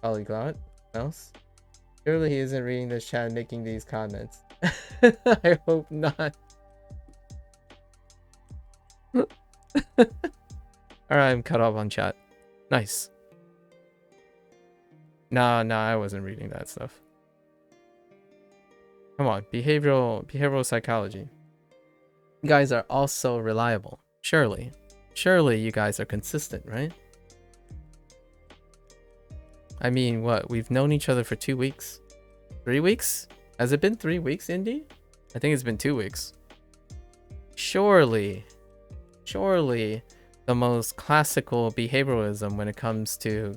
Polyglot mouse. Surely he isn't reading this chat and making these comments. I hope not. Alright, I'm cut off on chat. Nice. Nah, I wasn't reading that stuff. Come on, behavioral psychology. You guys are also reliable. Surely you guys are consistent, right? I mean, what? We've known each other for 2 weeks? 3 weeks? Has it been 3 weeks, Indy? I think it's been 2 weeks. Surely the most classical behavioralism when it comes to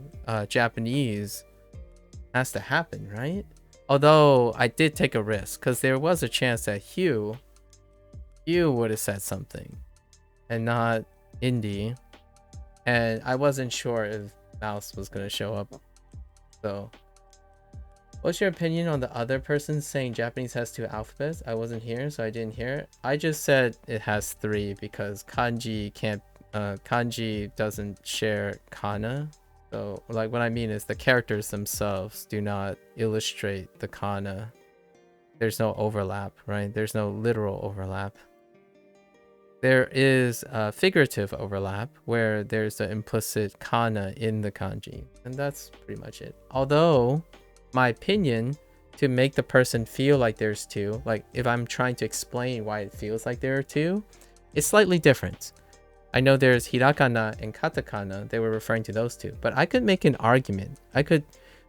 Japanese has to happen, right? Although I did take a risk because there was a chance that Hugh would have said something and not Indy, and I wasn't sure if Mouse was gonna show up. So what's your opinion on the other person saying Japanese has 2 alphabets? I wasn't here, so I didn't hear it. I just said it has 3 because kanji doesn't share kana. So like what I mean is the characters themselves do not illustrate the kana. There's no overlap, right? There's no literal overlap. There is a figurative overlap where there's the implicit kana in the kanji, and that's pretty much it. Although, my opinion, to make the person feel like there's 2, like if I'm trying to explain why it feels like there are 2, it's slightly different. I know there's hirakana and katakana, they were referring to those 2, but I could make an argument. I could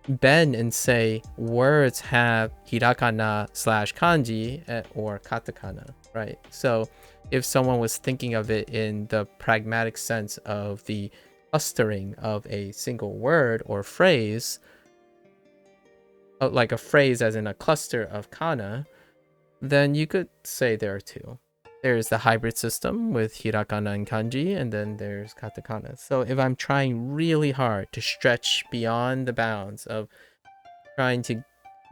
bend and say words have hirakana / kanji or katakana, right? So if someone was thinking of it in the pragmatic sense of the clustering of a single word or phrase, like a phrase as in a cluster of kana, then you could say there are 2. There's the hybrid system with hirakana and kanji, and then there's katakana. So if I'm trying really hard to stretch beyond the bounds of trying to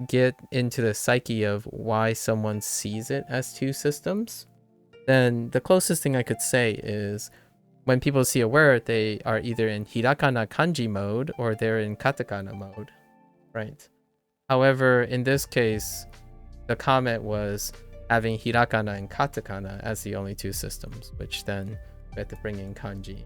get into the psyche of why someone sees it as 2 systems, then the closest thing I could say is when people see a word, they are either in hirakana kanji mode or they're in katakana mode, right? However, in this case, the comment was having hirakana and katakana as the only 2 systems, which then we had to bring in kanji.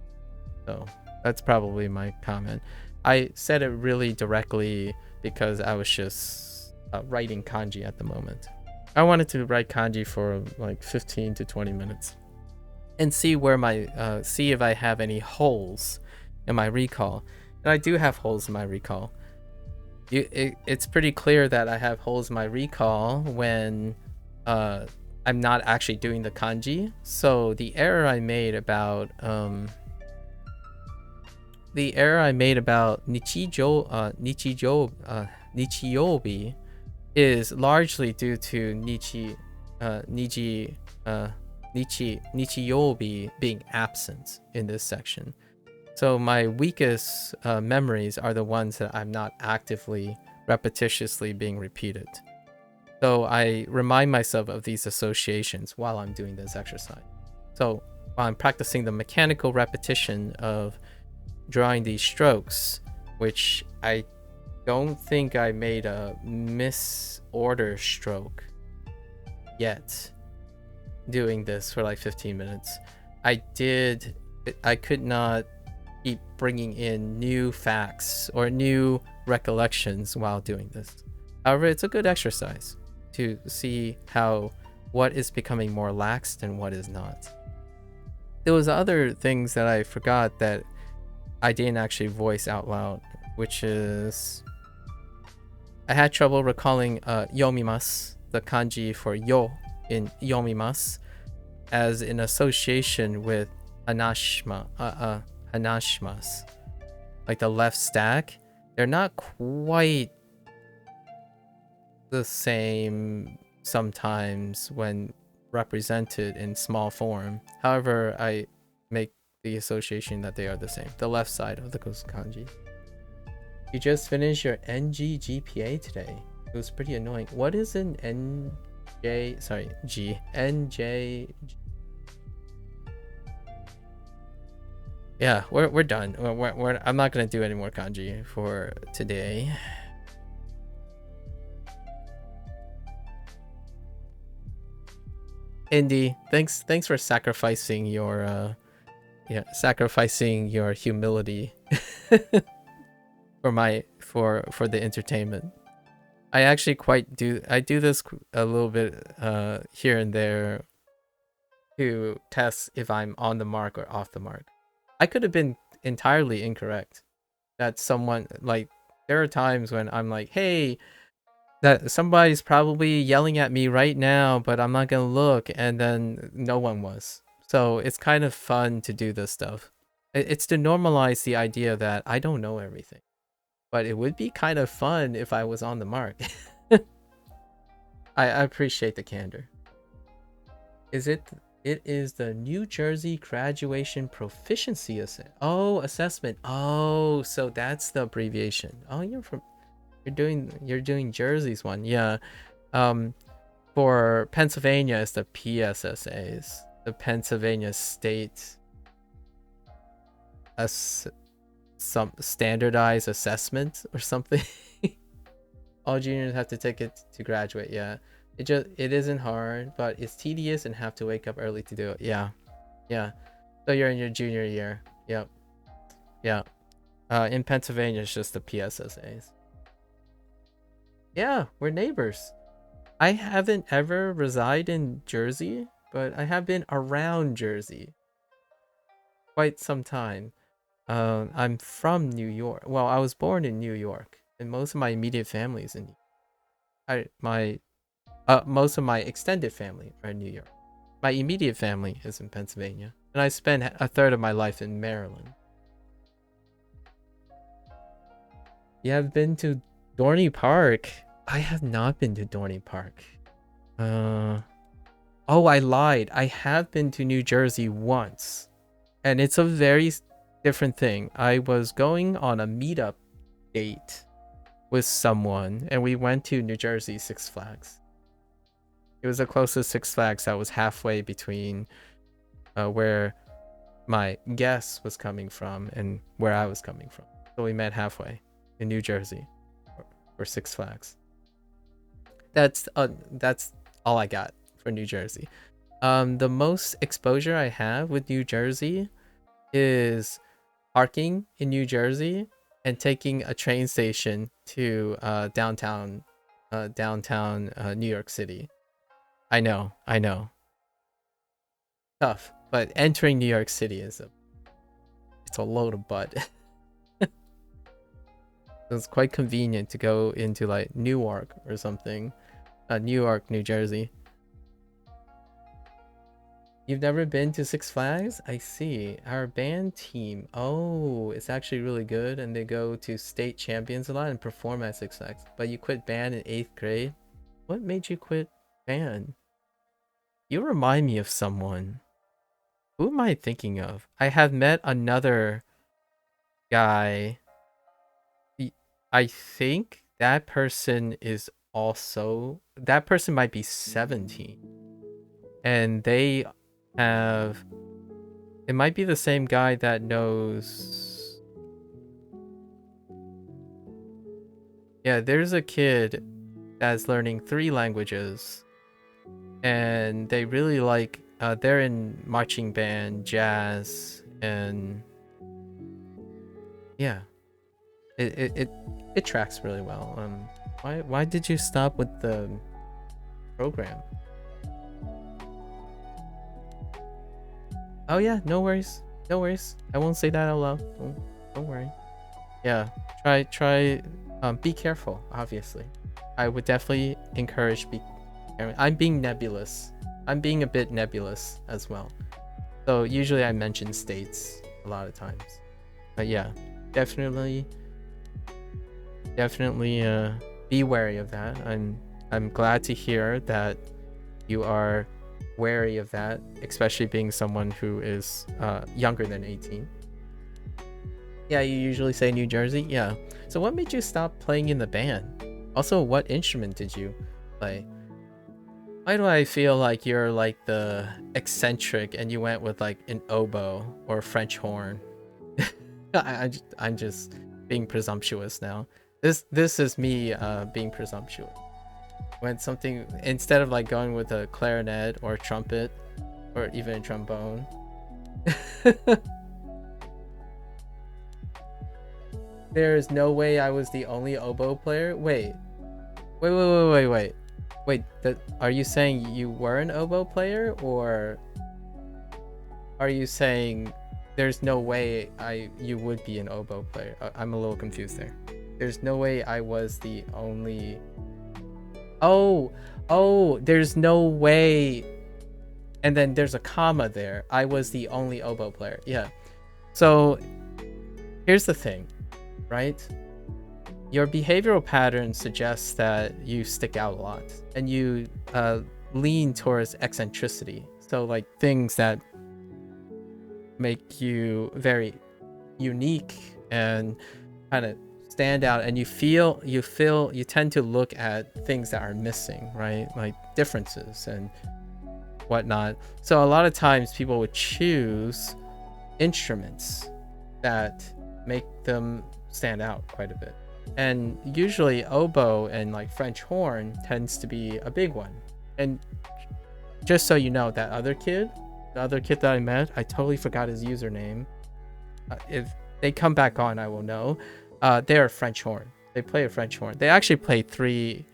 So that's probably my comment. I said it really directly because I was just writing kanji at the moment. I wanted to write kanji for like 15 to 20 minutes and see where my see if I have any holes in my recall. And I do have holes in my recall. It's pretty clear that I have holes in my recall when I'm not actually doing the kanji. So the error I made about nichiyobi is largely due to nichiyobi being absent in this section. So my weakest memories are the ones that I'm not actively, repetitiously being repeated. So I remind myself of these associations while I'm doing this exercise. So while I'm practicing the mechanical repetition of drawing these strokes, which I don't think I made a misorder stroke yet doing this for like 15 minutes. I could not keep bringing in new facts or new recollections while doing this. However, it's a good exercise to see what is becoming more lax and what is not. There was other things that I forgot that I didn't actually voice out loud, which is I had trouble recalling yomimasu, the kanji for yo in yomimasu, as an association with hanashimasu, like the left stack. They're not quite the same sometimes when represented in small form. However, I make the association that they are the same. The left side of the kanji. You just finished your NG GPA today. It was pretty annoying. What is an NJ? Sorry, G. NJ. Yeah, we're done. I'm not gonna do any more kanji for today. Indy, thanks for sacrificing your sacrificing your humility for the entertainment. I actually I do this a little bit here and there to test if I'm on the mark or off the mark. I could have been entirely incorrect. That someone like there are times when I'm like, "Hey, that somebody's probably yelling at me right now, but I'm not gonna look," and then no one was. So it's kind of fun to do this stuff. It's to normalize the idea that I don't know everything, but it would be kind of fun if I was on the mark. I appreciate the candor. Is it? It is the New Jersey Graduation Proficiency assessment. Oh, so that's the abbreviation. Oh, you're doing Jersey's one. Yeah. Um, for Pennsylvania, it's the PSSAs, the Pennsylvania State some standardized assessment or something. All juniors have to take it to graduate. Yeah, it isn't hard, but it's tedious and have to wake up early to do it. Yeah, yeah. So you're in your junior year. Yep, yeah. In Pennsylvania, it's just the PSSAs. Yeah, we're neighbors. I haven't ever reside in Jersey, but I have been around Jersey quite some time. I'm from New York. Well, I was born in New York, and most of my immediate family is in. Most of my extended family are in New York. My immediate family is in Pennsylvania, and I spent a third of my life in Maryland. You have been to Dorney Park? I have not been to Dorney Park. Oh, I lied. I have been to New Jersey once, and it's a very different thing. I was going on a meetup date with someone, and we went to New Jersey Six Flags. It was the closest Six Flags that was halfway between where my guest was coming from and where I was coming from. So we met halfway in New Jersey for Six Flags. That's all I got for New Jersey. The most exposure I have with New Jersey is parking in New Jersey and taking a train station to downtown New York City. I know. Tough, but entering New York City it's a load of butt. It's quite convenient to go into like Newark or something. Newark, New Jersey. You've never been to Six Flags? I see. Our band team. Oh, it's actually really good, and they go to state champions a lot and perform at Six Flags. But you quit band in 8th grade? What made you quit band? You remind me of someone. Who am I thinking of? I have met another guy. I think that person is also... That person might be 17. And they have... It might be the same guy that knows... Yeah, there's a kid that's learning 3 languages. And they really like... they're in marching band, jazz, and... Yeah. It tracks really well. Why did you stop with the program? Oh yeah, no worries. I won't say that out loud. Don't worry. Yeah, try be careful, obviously. I would definitely encourage I'm being nebulous. I'm being a bit nebulous as well. So usually I mention states a lot of times. But yeah, definitely be wary of that. I'm glad to hear that you are wary of that, especially being someone who is younger than 18. Yeah, you usually say New Jersey. Yeah. So what made you stop playing in the band? Also, what instrument did you play? Why do I feel like you're like the eccentric and you went with like an oboe or French horn? I'm just being presumptuous now. This is me being presumptuous. When something, instead of like going with a clarinet or trumpet or even a trombone. There is no way I was the only oboe player. Wait. Are you saying you were an oboe player, or are you saying there's no way you would be an oboe player? I'm a little confused there. There's no way I was the only. Oh, there's no way. And then there's a comma there. I was the only oboe player. Yeah. So here's the thing, right? Your behavioral pattern suggests that you stick out a lot and you lean towards eccentricity. So like things that make you very unique and kind of stand out, and you tend to look at things that are missing, right? Like differences and whatnot. So a lot of times people would choose instruments that make them stand out quite a bit. And usually oboe and like French horn tends to be a big one. And just so you know, the other kid that I met, I totally forgot his username. If they come back on, I will know. They're a French horn. They play a French horn. They actually play three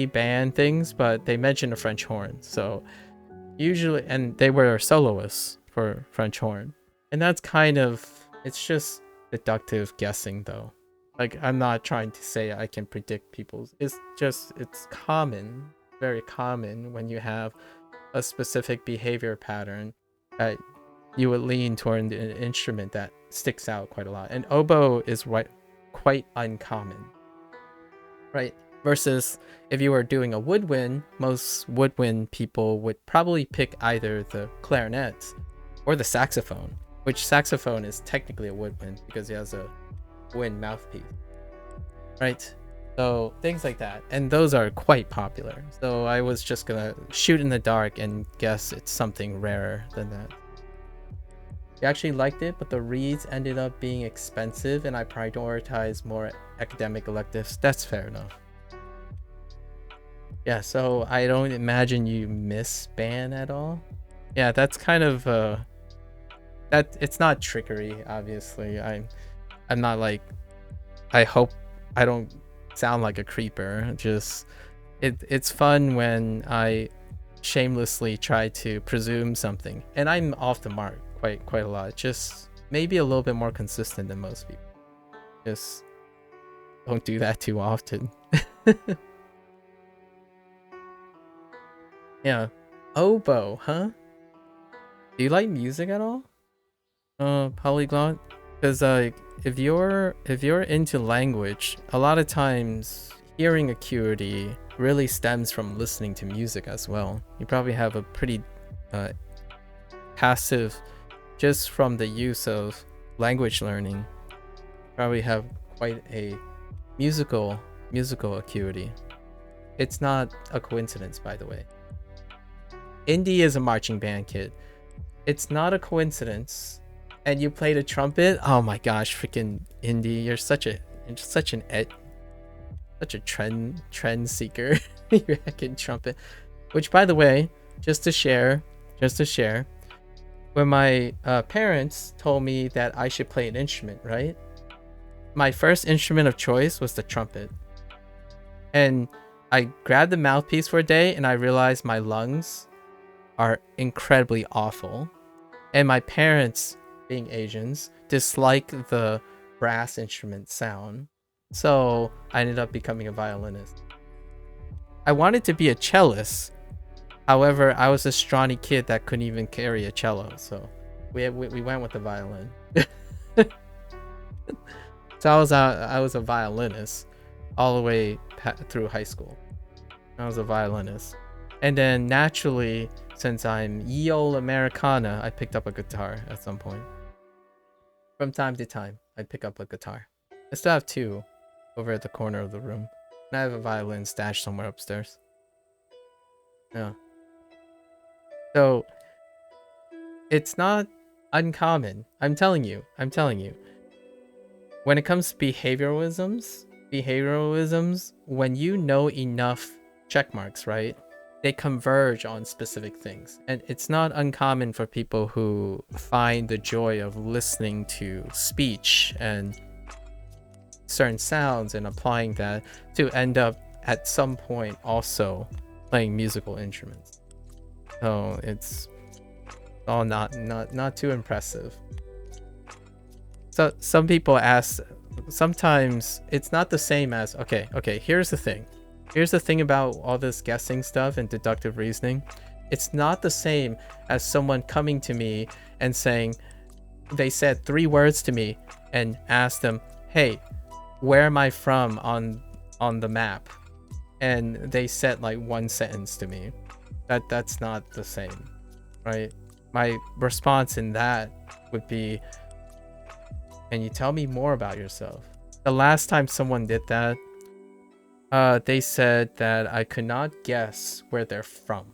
band things, but they mentioned a French horn. So usually, and they were soloists for French horn. And that's kind of, it's just deductive guessing though. Like, I'm not trying to say I can predict people's. It's common, very common when you have a specific behavior pattern that you would lean toward an instrument that sticks out quite a lot. And oboe is quite uncommon, right? Versus if you were doing a woodwind, most woodwind people would probably pick either the clarinet or the saxophone, which saxophone is technically a woodwind because it has a wind mouthpiece, right? So things like that, and those are quite popular. So I was just gonna shoot in the dark and guess it's something rarer than that. I actually liked it, but the reads ended up being expensive and I prioritized more academic electives. That's fair enough. Yeah, so I don't imagine you miss band at all. Yeah, that's kind of that it's not trickery, obviously. I'm not like, I hope I don't sound like a creeper. Just it's fun when I shamelessly try to presume something, and I'm off the mark quite a lot. Just maybe a little bit more consistent than most people. Just don't do that too often. Yeah. Oboe, huh? Do you like music at all? Polyglot? Because if you're into language, a lot of times hearing acuity really stems from listening to music as well. You probably have a pretty passive, just from the use of language learning, probably have quite a musical acuity. It's not a coincidence, by the way. Indy is a marching band kid. It's not a coincidence. And you played a trumpet? Oh my gosh, freaking Indy, you're such a trend seeker. You're hacking trumpet. Which, by the way, just to share, when my parents told me that I should play an instrument, right? My first instrument of choice was the trumpet. And I grabbed the mouthpiece for a day and I realized my lungs are incredibly awful. And my parents, being Asians, dislike the brass instrument sound. So I ended up becoming a violinist. I wanted to be a cellist. However, I was a scrawny kid that couldn't even carry a cello. So we went with the violin. So I was a violinist all the way through high school. I was a violinist. And then naturally, since I'm ye olde Americana, I picked up a guitar at some point. From time to time, I'd pick up a guitar. I still have two over at the corner of the room. And I have a violin stashed somewhere upstairs. Yeah. So, it's not uncommon. I'm telling you. when it comes to behavioralisms, when you know enough check marks, right? They converge on specific things. And it's not uncommon for people who find the joy of listening to speech and certain sounds and applying that to end up at some point also playing musical instruments. So it's all not too impressive. So some people ask, sometimes it's not the same as, okay, here's the thing about all this guessing stuff and deductive reasoning. It's not the same as someone coming to me and saying, they said 3 words to me and asked them, hey, where am I from on the map? And they said like 1 sentence to me. That's not the same, right? My response in that would be, can you tell me more about yourself? The last time someone did that, they said that I could not guess where they're from.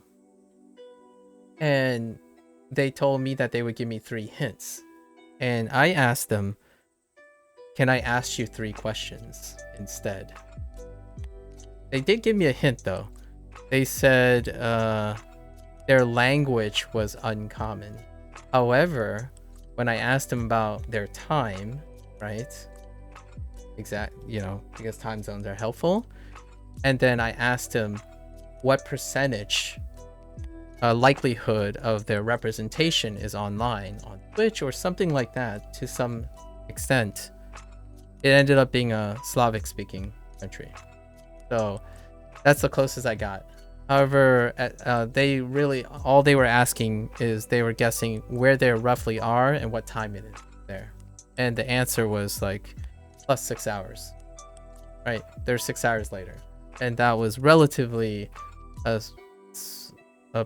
And they told me that they would give me 3 hints. And I asked them, can I ask you 3 questions instead? They did give me a hint though. They said their language was uncommon. However, when I asked them about their time, right? Because time zones are helpful. And then I asked them what percentage likelihood of their representation is online on Twitch or something like that to some extent. It ended up being a Slavic speaking country. So that's the closest I got. However, they really, all they were asking is they were guessing where they roughly are and what time it is there. And the answer was like plus 6 hours, right? They're 6 hours later. And that was relatively a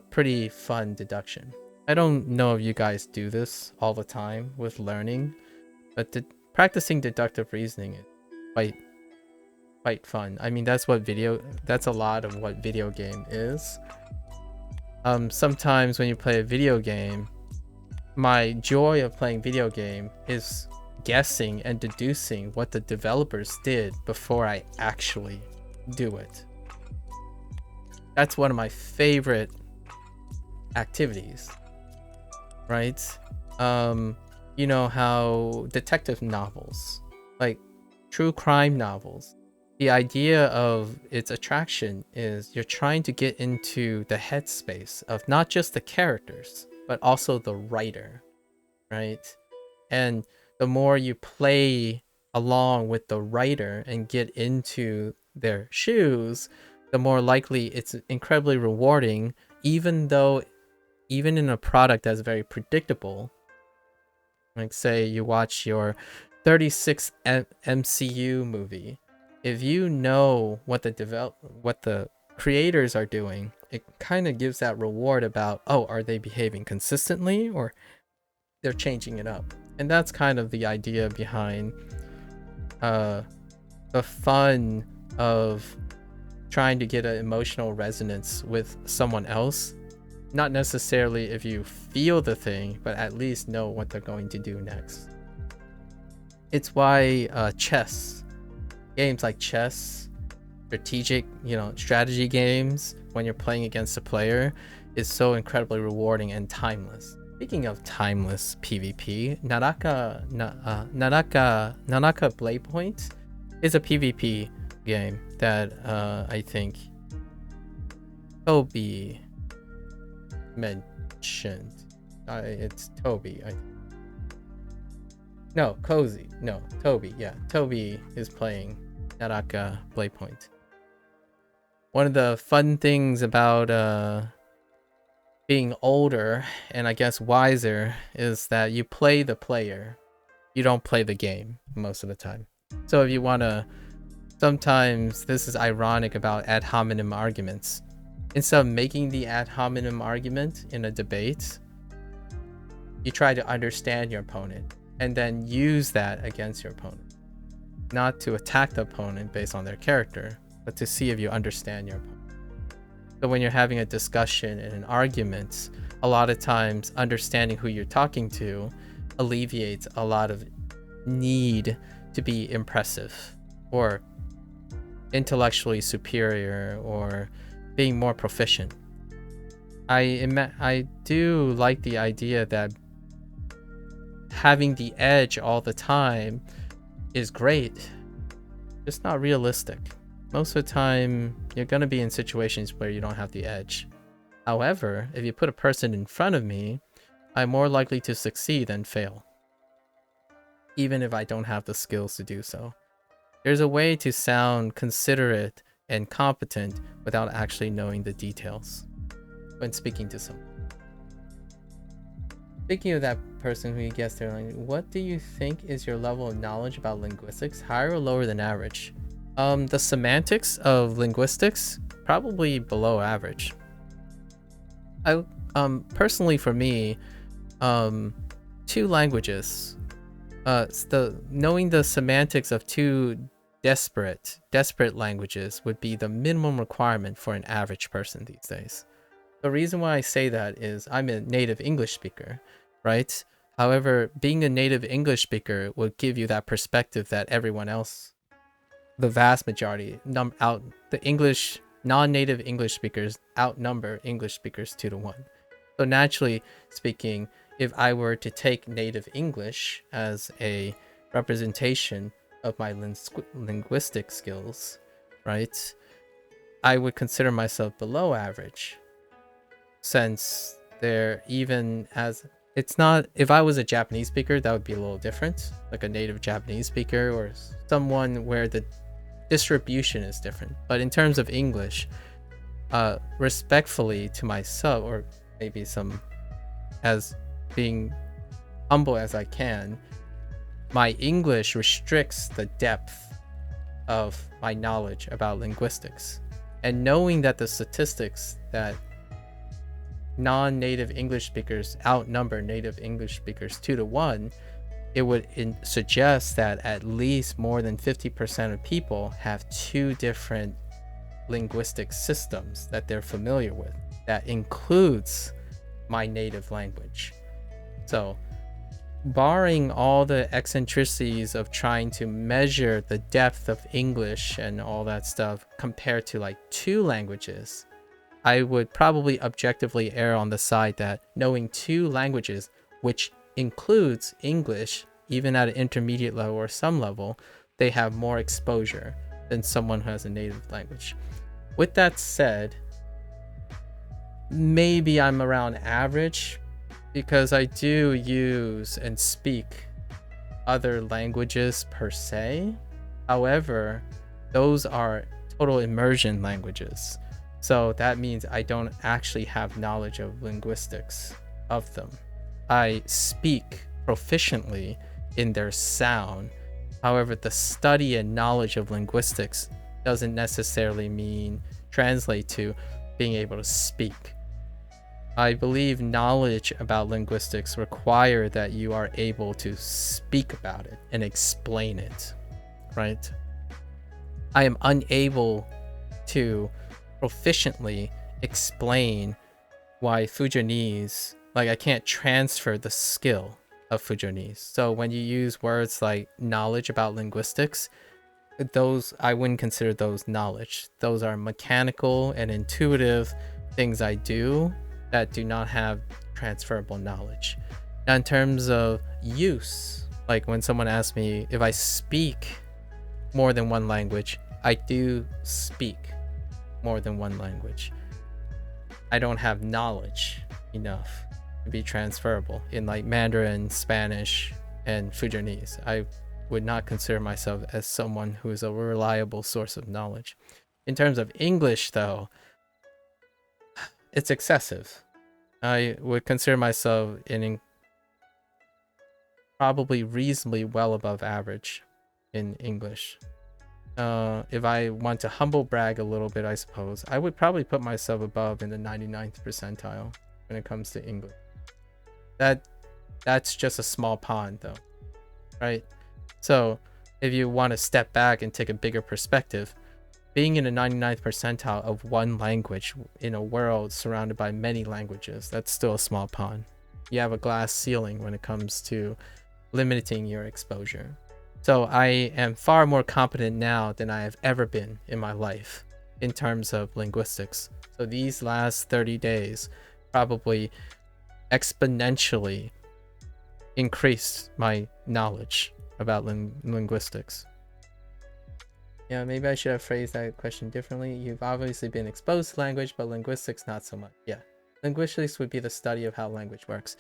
pretty fun deduction. I don't know if you guys do this all the time with learning, but practicing deductive reasoning is quite fun. I mean, that's a lot of what video game is. Sometimes when you play a video game, my joy of playing video game is guessing and deducing what the developers did before I actually do it. That's one of my favorite activities, right? You know how detective novels, like true crime novels, the idea of its attraction is you're trying to get into the headspace of not just the characters, but also the writer, right? And the more you play along with the writer and get into their shoes, the more likely it's incredibly rewarding, even in a product that's very predictable. Like say you watch your 36th MCU movie, if you know what the creators are doing, it kind of gives that reward about, oh, are they behaving consistently or they're changing it up? And that's kind of the idea behind the fun of trying to get an emotional resonance with someone else. Not necessarily if you feel the thing, but at least know what they're going to do next. It's why games like chess, strategy games, when you're playing against a player, is so incredibly rewarding and timeless. Speaking of timeless PvP, Nanaka Blade Point is a PvP game that I think Toby mentioned. It's Toby. Toby. Yeah, Toby is playing Naraka Blade Point. One of the fun things about being older and I guess wiser is that you play the player, you don't play the game most of the time. So if you want to, sometimes this is ironic about ad hominem arguments. Instead of making the ad hominem argument in a debate, you try to understand your opponent and then use that against your opponent. Not to attack the opponent based on their character, but to see if you understand your opponent. So when you're having a discussion and an argument, a lot of times understanding who you're talking to alleviates a lot of need to be impressive or intellectually superior or being more proficient. I do like the idea that having the edge all the time is great, just not realistic. Most of the time, you're going to be in situations where you don't have the edge. However, if you put a person in front of me, I'm more likely to succeed than fail, even if I don't have the skills to do so. There's a way to sound considerate and competent without actually knowing the details when speaking to someone. Speaking of that person who you guessed their language, what do you think is your level of knowledge about linguistics, higher or lower than average? The semantics of linguistics, probably below average. Personally for me, two languages, knowing the semantics of two desperate languages would be the minimum requirement for an average person these days. The reason why I say that is I'm a native English speaker, right? However, being a native English speaker will give you that perspective that everyone else, the vast majority, non-native English speakers outnumber English speakers 2-to-1. So naturally speaking, if I were to take native English as a representation of my linguistic skills, right, I would consider myself below average, since it's not, if I was a Japanese speaker, that would be a little different, like a native Japanese speaker or someone where the distribution is different. But in terms of English, respectfully to myself, or maybe as being humble as I can, my English restricts the depth of my knowledge about linguistics. And knowing that the statistics that non-native English speakers outnumber native English speakers 2-to-1, it would suggest that at least more than 50% of people have two different linguistic systems that they're familiar with. That includes my native language. So, barring all the eccentricities of trying to measure the depth of English and all that stuff compared to like two languages, I would probably objectively err on the side that knowing two languages, which includes English, even at an intermediate level or some level, they have more exposure than someone who has a native language. With that said, maybe I'm around average because I do use and speak other languages per se. However, those are total immersion languages. So that means I don't actually have knowledge of linguistics of them. I speak proficiently in their sound. However, the study and knowledge of linguistics doesn't necessarily translate to being able to speak. I believe knowledge about linguistics require that you are able to speak about it and explain it, right? I am unable to proficiently explain why Fujianese, like I can't transfer the skill of Fujianese. So when you use words like knowledge about linguistics, those, I wouldn't consider those knowledge. Those are mechanical and intuitive things I do that do not have transferable knowledge. Now, in terms of use, like when someone asks me if I speak more than one language, I do speak more than one language. I don't have knowledge enough to be transferable in like Mandarin, Spanish, and Fujianese. I would not consider myself as someone who is a reliable source of knowledge. In terms of English, though, it's excessive. I would consider myself probably reasonably well above average in English. If I want to humble brag a little bit, I suppose, I would probably put myself above in the 99th percentile when it comes to English. That's just a small pond, though, right? So if you want to step back and take a bigger perspective, being in the 99th percentile of one language in a world surrounded by many languages, that's still a small pond. You have a glass ceiling when it comes to limiting your exposure. So I am far more competent now than I have ever been in my life in terms of linguistics. So these last 30 days probably exponentially increased my knowledge about linguistics. Yeah, maybe I should have phrased that question differently. You've obviously been exposed to language, but linguistics not so much. Yeah, linguistics would be the study of how language works.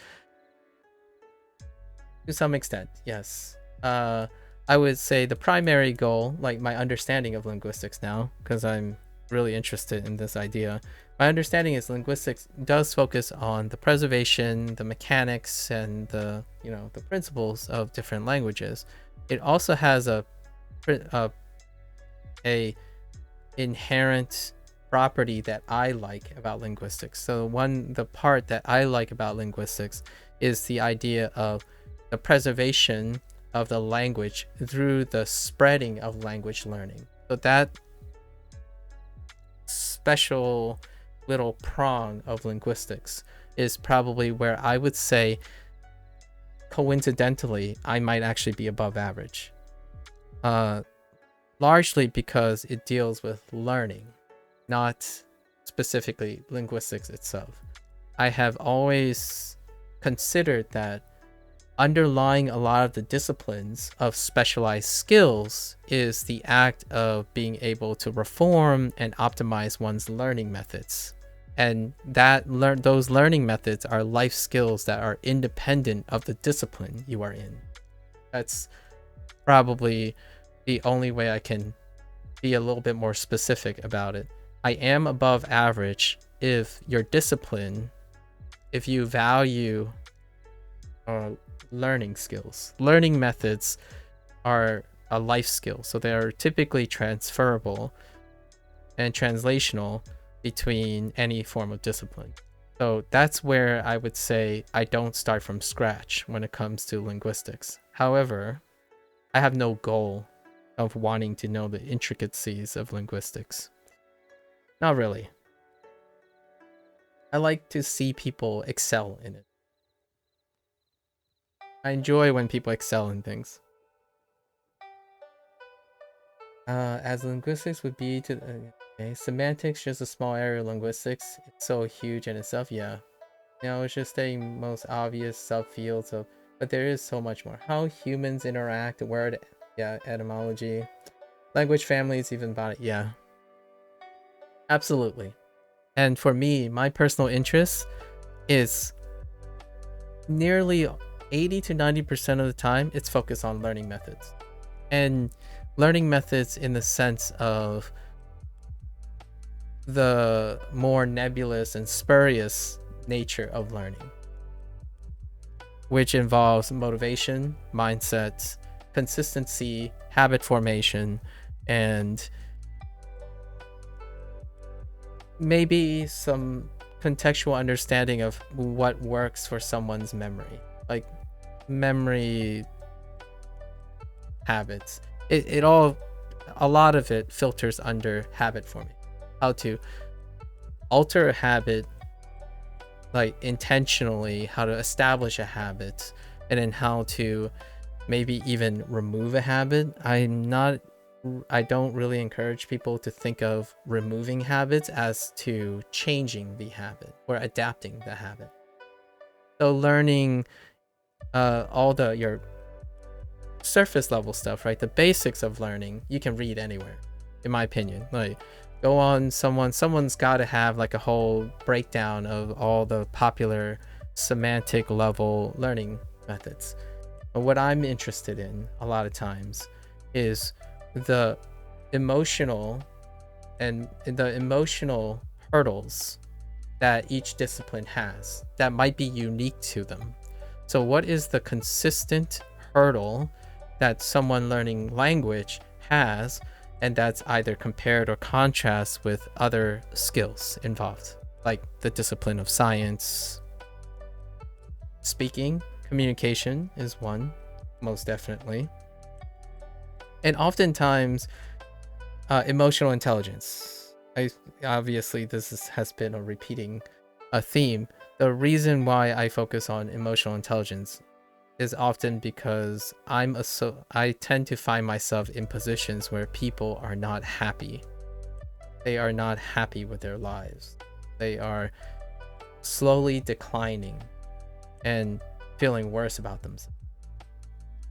To some extent, yes. I would say the primary goal, like my understanding of linguistics now, because I'm really interested in this idea. My understanding is linguistics does focus on the preservation, the mechanics, and the the principles of different languages. It also has a inherent property that I like about linguistics. So the part that I like about linguistics is the idea of the preservation of the language through the spreading of language learning. So that special little prong of linguistics is probably where I would say coincidentally I might actually be above average. Largely because it deals with learning, not specifically linguistics itself. I have always considered that underlying a lot of the disciplines of specialized skills is the act of being able to reform and optimize one's learning methods. And those learning methods are life skills that are independent of the discipline you are in. That's probably the only way I can be a little bit more specific about it. I am above average if your discipline, if you value learning skills. Learning methods are a life skill, so they are typically transferable and translational between any form of discipline. So that's where I would say I don't start from scratch when it comes to linguistics. However, I have no goal of wanting to know the intricacies of linguistics. Not really. I like to see people excel in it. I enjoy when people excel in things. As linguistics would be to okay, semantics, just a small area of linguistics. It's so huge in itself, yeah. It's just a most obvious subfield. So, but there is so much more. How humans interact, word, yeah, etymology, language families, even about it, yeah. Absolutely. And for me, my personal interest is nearly 80 to 90% of the time, it's focused on learning methods. And learning methods in the sense of the more nebulous and spurious nature of learning, which involves motivation, mindset, consistency, habit formation, and maybe some contextual understanding of what works for someone's memory, like memory habits. A lot of it filters under habit forming. How to alter a habit, like intentionally, how to establish a habit, and then how to maybe even remove a habit. I don't really encourage people to think of removing habits as to changing the habit or adapting the habit. So learning all your surface level stuff, right? The basics of learning, you can read anywhere, in my opinion. Like, go on someone's got to have like a whole breakdown of all the popular semantic level learning methods. But what I'm interested in a lot of times is the emotional hurdles that each discipline has that might be unique to them. So what is the consistent hurdle that someone learning language has, and that's either compared or contrast with other skills involved, like the discipline of science? Speaking, communication is one, most definitely. And oftentimes, emotional intelligence. Obviously, has been a repeating theme. The reason why I focus on emotional intelligence is often because I tend to find myself in positions where people are not happy. They are not happy with their lives. They are slowly declining and feeling worse about themselves.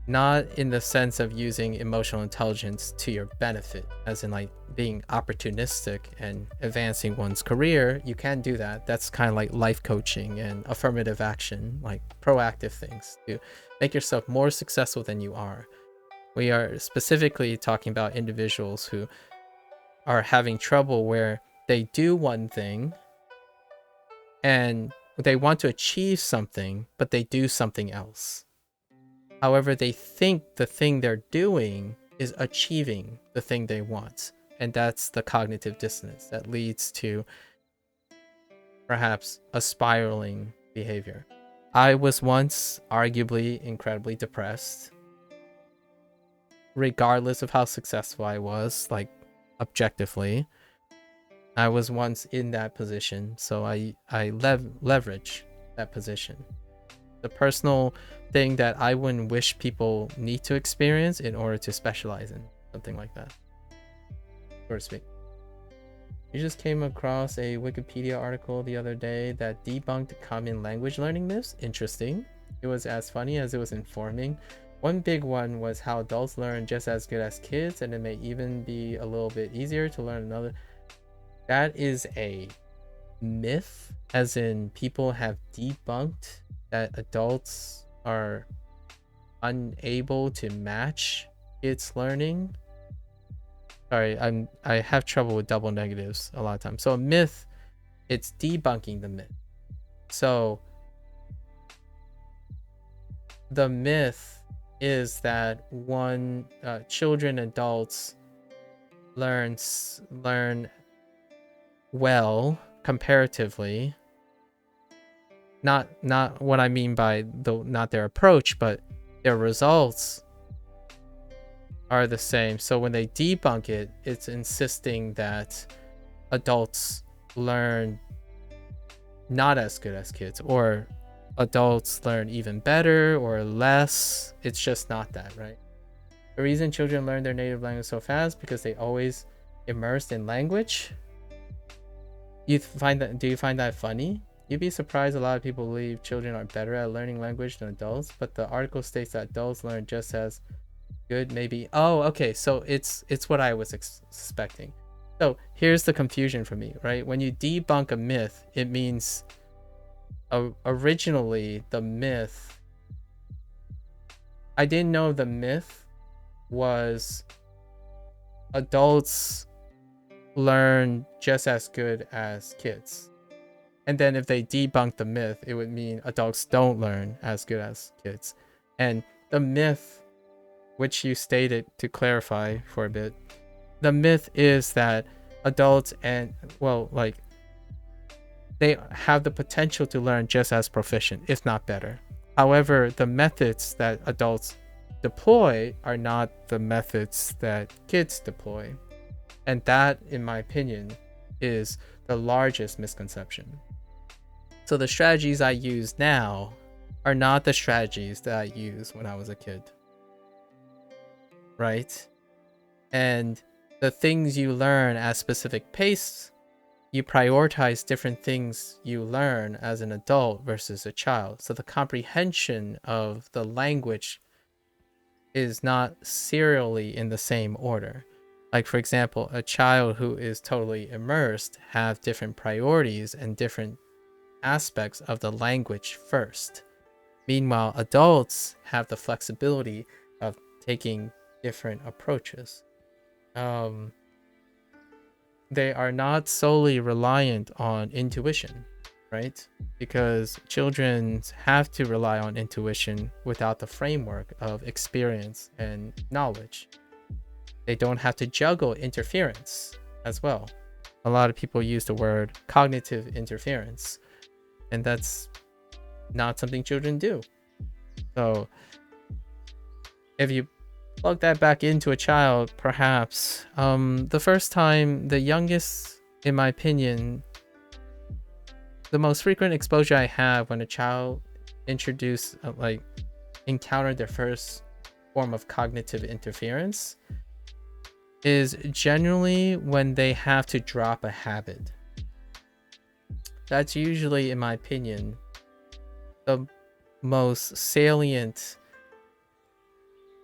Not in the sense of using emotional intelligence to your benefit, as in like being opportunistic and advancing one's career. You can do that. That's kind of like life coaching and affirmative action, like proactive things to make yourself more successful than you are. We are specifically talking about individuals who are having trouble where they do one thing and they want to achieve something, but they do something else. However, they think the thing they're doing is achieving the thing they want. And that's the cognitive dissonance that leads to perhaps a spiraling behavior. I was once arguably incredibly depressed, regardless of how successful I was, like objectively. I was once in that position, so I leverage that position. The personal thing that I wouldn't wish people need to experience in order to specialize in something like that, so to speak. You just came across a Wikipedia article the other day that debunked common language learning myths. Interesting. It was as funny as it was informing. One big one was how adults learn just as good as kids, and it may even be a little bit easier to learn another. That is a myth, as in people have debunked that adults are unable to match kids' learning. Sorry, I have trouble with double negatives a lot of times. So a myth, it's debunking the myth. So the myth is that children, adults learn well comparatively. Not what I mean by not their approach, but their results are the same. So when they debunk it, it's insisting that adults learn not as good as kids, or adults learn even better or less. It's just not that, right? The reason children learn their native language so fast because they always immersed in language. Do you find that funny? You'd be surprised a lot of people believe children are better at learning language than adults, but the article states that adults learn just as good, maybe. Oh, okay, so it's what I was suspecting. So here's the confusion for me, right? When you debunk a myth, it means originally the myth, I didn't know the myth was adults learn just as good as kids. And then if they debunk the myth, it would mean adults don't learn as good as kids. And the myth, which you stated to clarify for a bit, the myth is that adults they have the potential to learn just as proficient, if not better. However, the methods that adults deploy are not the methods that kids deploy. And that, in my opinion, is the largest misconception. So the strategies I use now are not the strategies that I used when I was a kid. Right? And the things you learn at specific pace, you prioritize different things you learn as an adult versus a child. So the comprehension of the language is not serially in the same order. Like, for example, a child who is totally immersed have different priorities and different aspects of the language first. Meanwhile, adults have the flexibility of taking different approaches. They are not solely reliant on intuition, right? Because children have to rely on intuition without the framework of experience and knowledge. They don't have to juggle interference as well. A lot of people use the word cognitive interference, and that's not something children do. So if you plug that back into a child, perhaps the first time, the youngest, in my opinion, the most frequent exposure I have when a child introduced encounter their first form of cognitive interference is generally when they have to drop a habit. That's usually, in my opinion, the most salient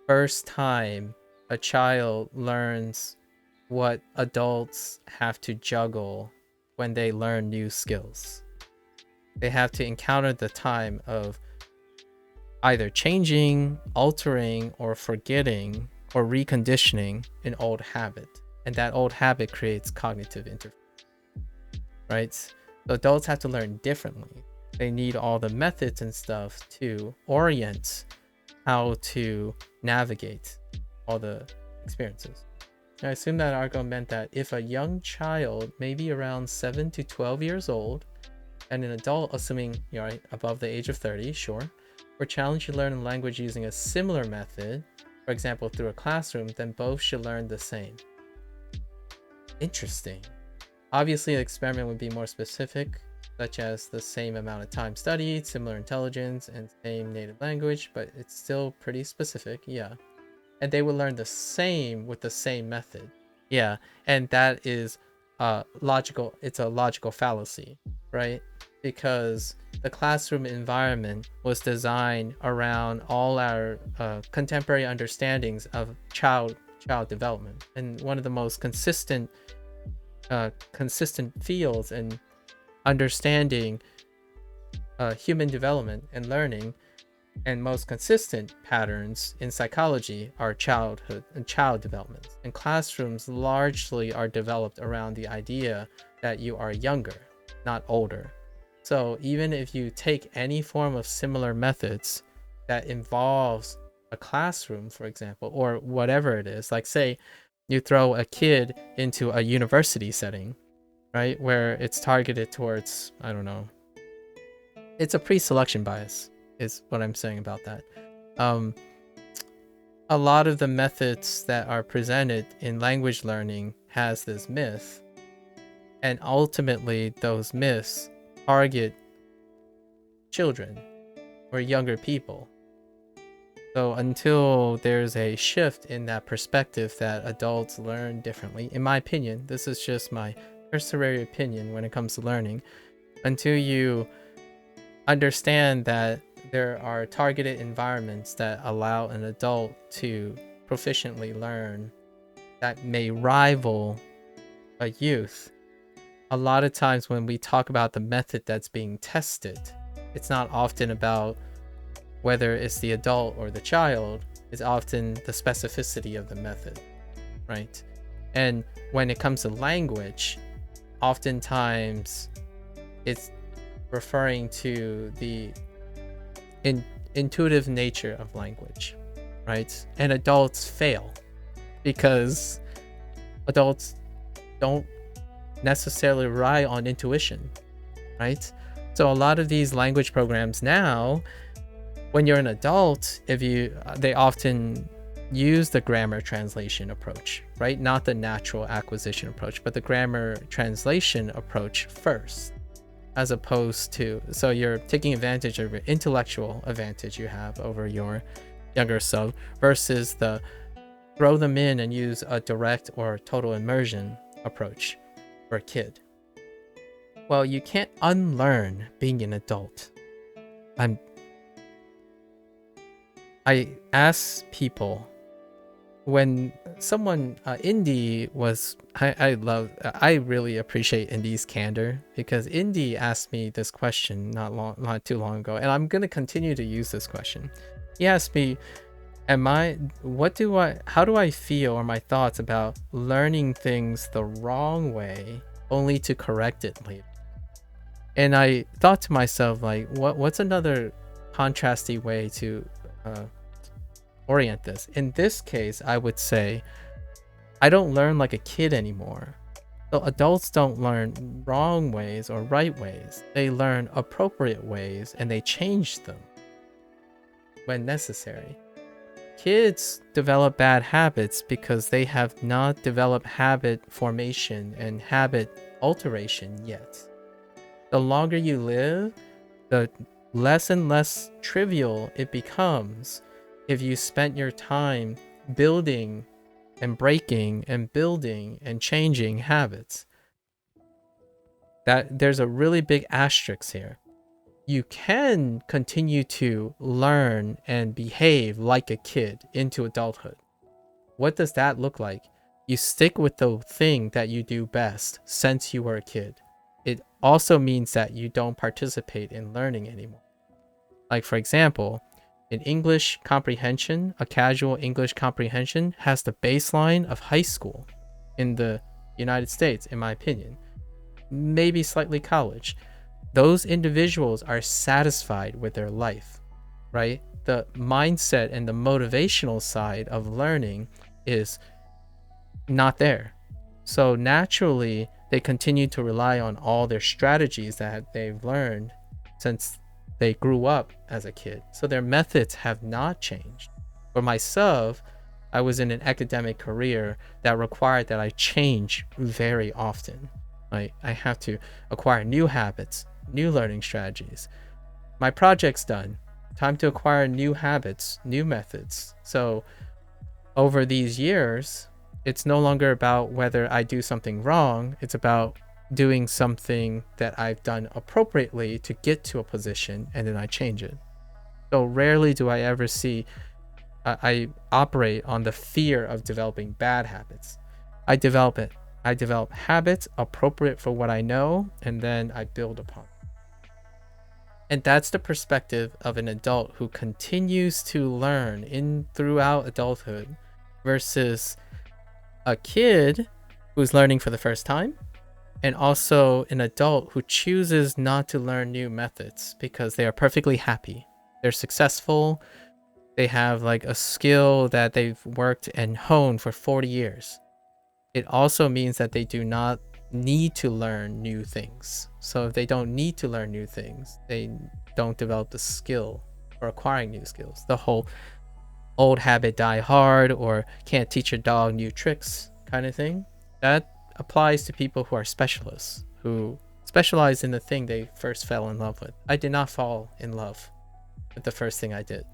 first time a child learns what adults have to juggle when they learn new skills. They have to encounter the time of either changing, altering, or forgetting or reconditioning an old habit. And that old habit creates cognitive interference, right? So adults have to learn differently. They need all the methods and stuff to orient how to navigate all the experiences. I assume that article meant that if a young child, maybe around 7 to 12 years old, and an adult, assuming you're right, above the age of 30, sure, were challenged to learn a language using a similar method, for example, through a classroom, then both should learn the same. Interesting. Obviously, the experiment would be more specific, such as the same amount of time studied, similar intelligence, and same native language, but it's still pretty specific, yeah. And they would learn the same with the same method. Yeah, and that is logical. It's a logical fallacy, right? Because the classroom environment was designed around all our contemporary understandings of child development, and one of the most consistent fields in understanding human development and learning, and most consistent patterns in psychology are childhood and child development. And classrooms largely are developed around the idea that you are younger, not older. So even if you take any form of similar methods that involves a classroom, for example, or whatever it is, like say you throw a kid into a university setting, right, where it's targeted towards, I don't know, it's a pre-selection bias is what I'm saying about that. A lot of the methods that are presented in language learning has this myth, and ultimately those myths target children or younger people. So until there's a shift in that perspective that adults learn differently, in my opinion, this is just my cursory opinion when it comes to learning, until you understand that there are targeted environments that allow an adult to proficiently learn that may rival a youth. A lot of times when we talk about the method that's being tested, it's not often about whether it's the adult or the child. It's often the specificity of the method, right? And when it comes to language, oftentimes it's referring to the intuitive nature of language, right? And adults fail because adults don't necessarily rely on intuition, right? So a lot of these language programs now, when you're an adult, they often use the grammar translation approach, right? Not the natural acquisition approach, but the grammar translation approach first, as opposed to, so you're taking advantage of your intellectual advantage you have over your younger self versus the throw them in and use a direct or total immersion approach for a kid. Well, you can't unlearn being an adult. I ask people, when someone Indy was, I really appreciate Indy's candor, because Indy asked me this question not too long ago, and I'm gonna continue to use this question. He asked me, how do I feel, or my thoughts about learning things the wrong way only to correct it later? And I thought to myself, like, what's another contrasty way to orient this? In this case, I would say I don't learn like a kid anymore. So adults don't learn wrong ways or right ways. They learn appropriate ways and they change them when necessary. Kids develop bad habits because they have not developed habit formation and habit alteration yet. The longer you live, the less and less trivial it becomes if you spent your time building and breaking and building and changing habits. That there's a really big asterisk here. You can continue to learn and behave like a kid into adulthood. What does that look like? You stick with the thing that you do best since you were a kid. It also means that you don't participate in learning anymore. Like, for example, in English comprehension, a casual English comprehension has the baseline of high school in the United States, in my opinion. Maybe slightly college. Those individuals are satisfied with their life, right? The mindset and the motivational side of learning is not there. So naturally, they continue to rely on all their strategies that they've learned since they grew up as a kid. So their methods have not changed. For myself, I was in an academic career that required that I change very often. I have to acquire new habits, new learning strategies. My project's done. Time to acquire new habits, new methods. So over these years, it's no longer about whether I do something wrong. It's about doing something that I've done appropriately to get to a position, and then I change it. So rarely do I ever see I operate on the fear of developing bad habits. I develop habits appropriate for what I know, and then I build upon it. And that's the perspective of an adult who continues to learn throughout adulthood versus a kid who's learning for the first time, and also an adult who chooses not to learn new methods because they are perfectly happy. They're successful. They have like a skill that they've worked and honed for 40 years. It also means that they do not need to learn new things. So if they don't need to learn new things, they don't develop the skill for acquiring new skills. The whole old habit die hard or can't teach a dog new tricks kind of thing, that applies to people who are specialists, who specialize in the thing they first fell in love with. I did not fall in love with the first thing I did.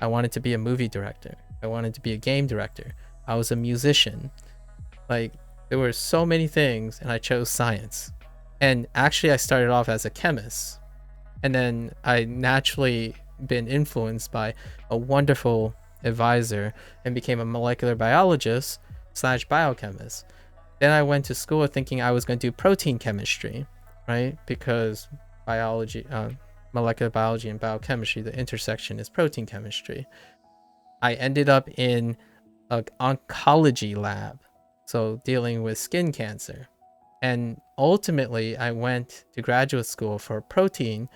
I wanted to be a movie director. I wanted to be a game director. I was a musician. Like, there were so many things, and I chose science. And actually, I started off as a chemist. And then I naturally been influenced by a wonderful advisor and became a molecular biologist / biochemist. Then I went to school thinking I was going to do protein chemistry, right? Because biology, molecular biology and biochemistry, the intersection is protein chemistry. I ended up in an oncology lab, so dealing with skin cancer. And ultimately, I went to graduate school for protein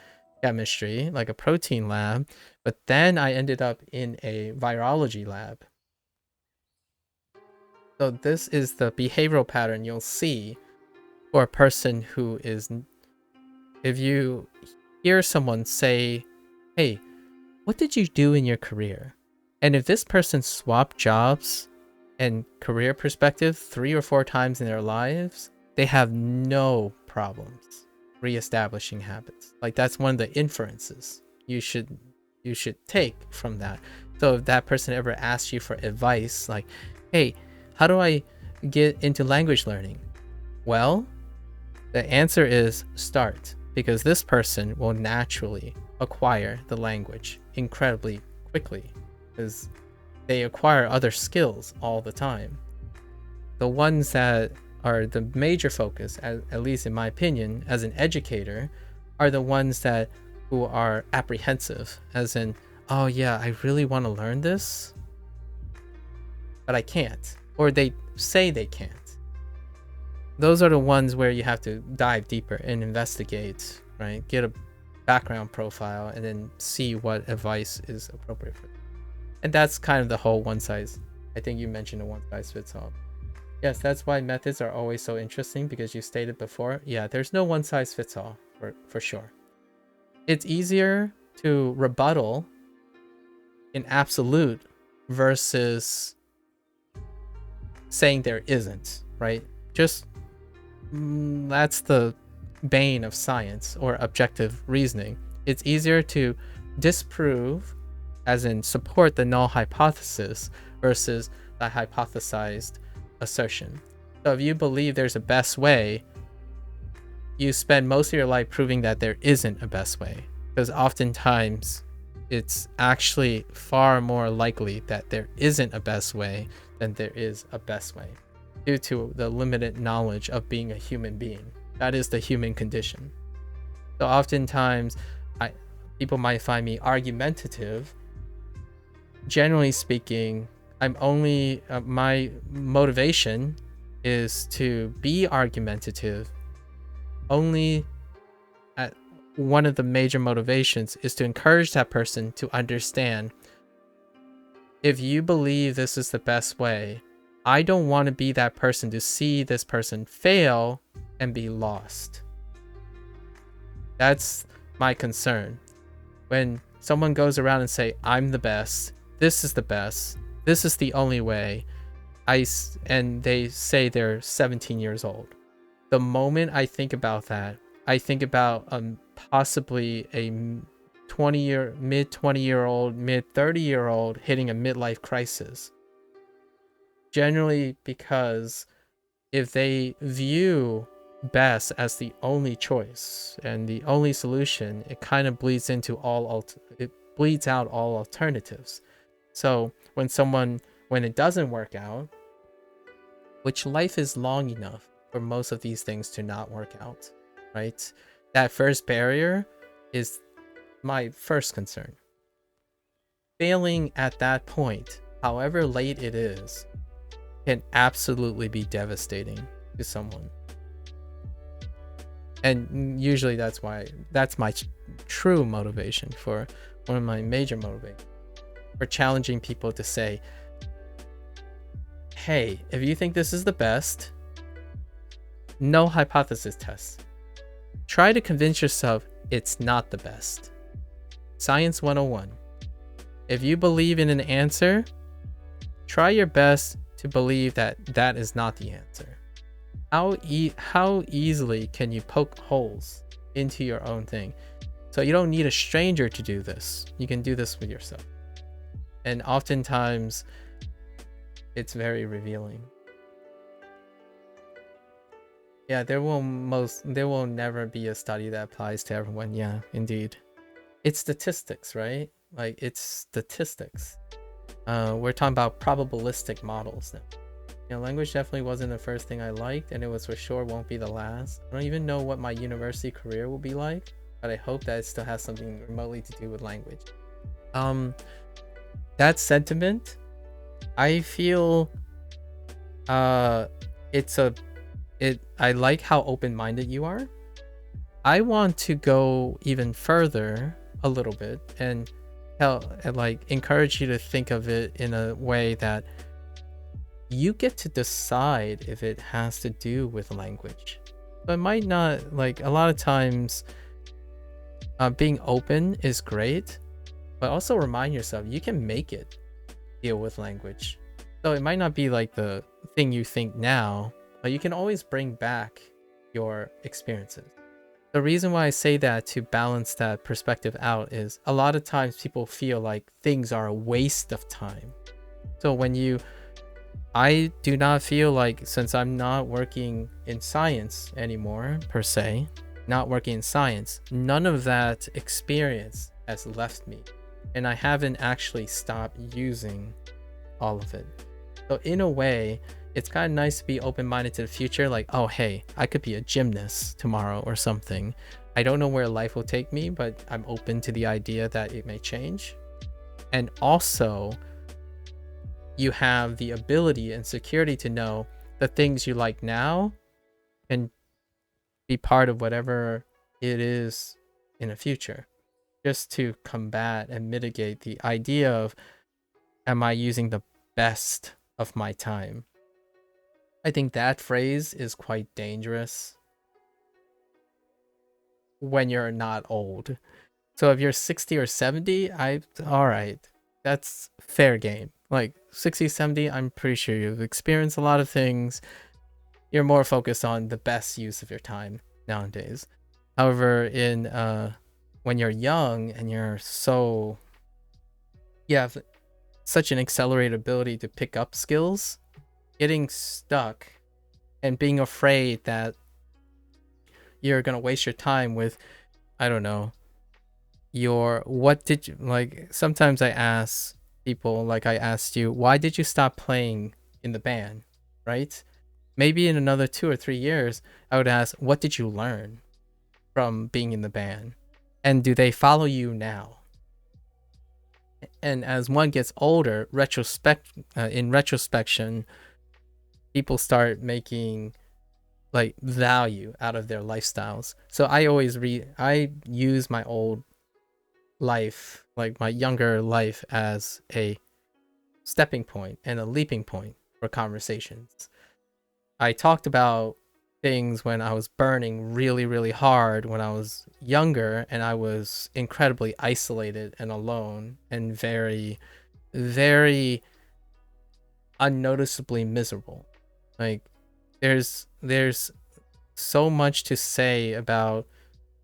chemistry, like a protein lab, but then I ended up in a virology lab. So this is the behavioral pattern you'll see for a person who is, if you hear someone say, hey, what did you do in your career? And if this person swapped jobs and career perspective 3 or 4 times in their lives, they have no problems reestablishing habits. Like, that's one of the inferences you should take from that. So if that person ever asks you for advice, like, hey, how do I get into language learning? Well, the answer is start, because this person will naturally acquire the language incredibly quickly because they acquire other skills all the time. The ones that are the major focus, at least in my opinion, as an educator, are the ones who are apprehensive, as in, oh yeah, I really want to learn this, but I can't. Or they say they can't. Those are the ones where you have to dive deeper and investigate, right? Get a background profile and then see what advice is appropriate for them. And that's kind of the whole one size. I think you mentioned a one size fits all. Yes, that's why methods are always so interesting, because you stated before, yeah, there's no one size fits all for sure. It's easier to rebuttal in absolute versus saying there isn't, right? Just that's the bane of science or objective reasoning. It's easier to disprove, as in support the null hypothesis, versus the hypothesized assertion. So if you believe there's a best way, you spend most of your life proving that there isn't a best way, because oftentimes it's actually far more likely that there isn't a best way than there is a best way, due to the limited knowledge of being a human being. That is the human condition. So oftentimes people might find me argumentative. Generally speaking, my motivation is to be argumentative. Only at one of the major motivations is to encourage that person to understand, if you believe this is the best way, I don't want to be that person to see this person fail and be lost. That's my concern. When someone goes around and say, I'm the best, this is the best, this is the only way, and they say they're 17 years old. The moment I think about that, I think about possibly a mid 20-year-old, mid 30-year-old hitting a midlife crisis. Generally, because if they view best as the only choice and the only solution, it kind of bleeds out all alternatives. So when it doesn't work out, which life is long enough for most of these things to not work out, right? That first barrier is my first concern. Failing at that point, however late it is, can absolutely be devastating to someone. And usually that's my true motivation, for one of my major motivations, for challenging people to say, hey, if you think this is the best, no hypothesis test. Try to convince yourself it's not the best. Science 101. If you believe in an answer, try your best to believe that that is not the answer. How easily can you poke holes into your own thing? So you don't need a stranger to do this. You can do this with yourself. And oftentimes, it's very revealing. Yeah, there will never be a study that applies to everyone. Yeah, indeed. It's statistics, right? Like, it's statistics. We're talking about probabilistic models now. Language definitely wasn't the first thing I liked, and it was for sure won't be the last. I don't even know what my university career will be like, but I hope that it still has something remotely to do with language. That sentiment, I feel I like how open-minded you are. I want to go even further a little bit and encourage you to think of it in a way that you get to decide if it has to do with language. So it might not, a lot of times, being open is great, but also remind yourself you can make it deal with language. So it might not be like the thing you think now, but you can always bring back your experiences. The reason why I say that, to balance that perspective out, is a lot of times people feel like things are a waste of time. So I do not feel like, since I'm not working in science anymore, per se, not working in science, none of that experience has left me. And I haven't actually stopped using all of it. So in a way, it's kind of nice to be open-minded to the future. Like, oh, hey, I could be a gymnast tomorrow or something. I don't know where life will take me, but I'm open to the idea that it may change. And also, you have the ability and security to know the things you like now can be part of whatever it is in the future, just to combat and mitigate the idea of, am I using the best of my time? I think that phrase is quite dangerous when you're not old. So if you're 60 or 70, all right, that's fair game. Like 60, 70, I'm pretty sure you've experienced a lot of things. You're more focused on the best use of your time nowadays. However, when you're young and you have such an accelerated ability to pick up skills, getting stuck and being afraid that you're gonna waste your time with, I don't know, what did you like. Sometimes I ask people, like I asked you, why did you stop playing in the band, right? Maybe in another 2 or 3 years I would ask, what did you learn from being in the band, and do they follow you now? And as one gets older, in retrospection, people start making like value out of their lifestyles. So I use my old life, like my younger life, as a stepping point and a leaping point for conversations. I talked about things when I was burning really, really hard when I was younger, and I was incredibly isolated and alone and very, very unnoticeably miserable. Like there's so much to say about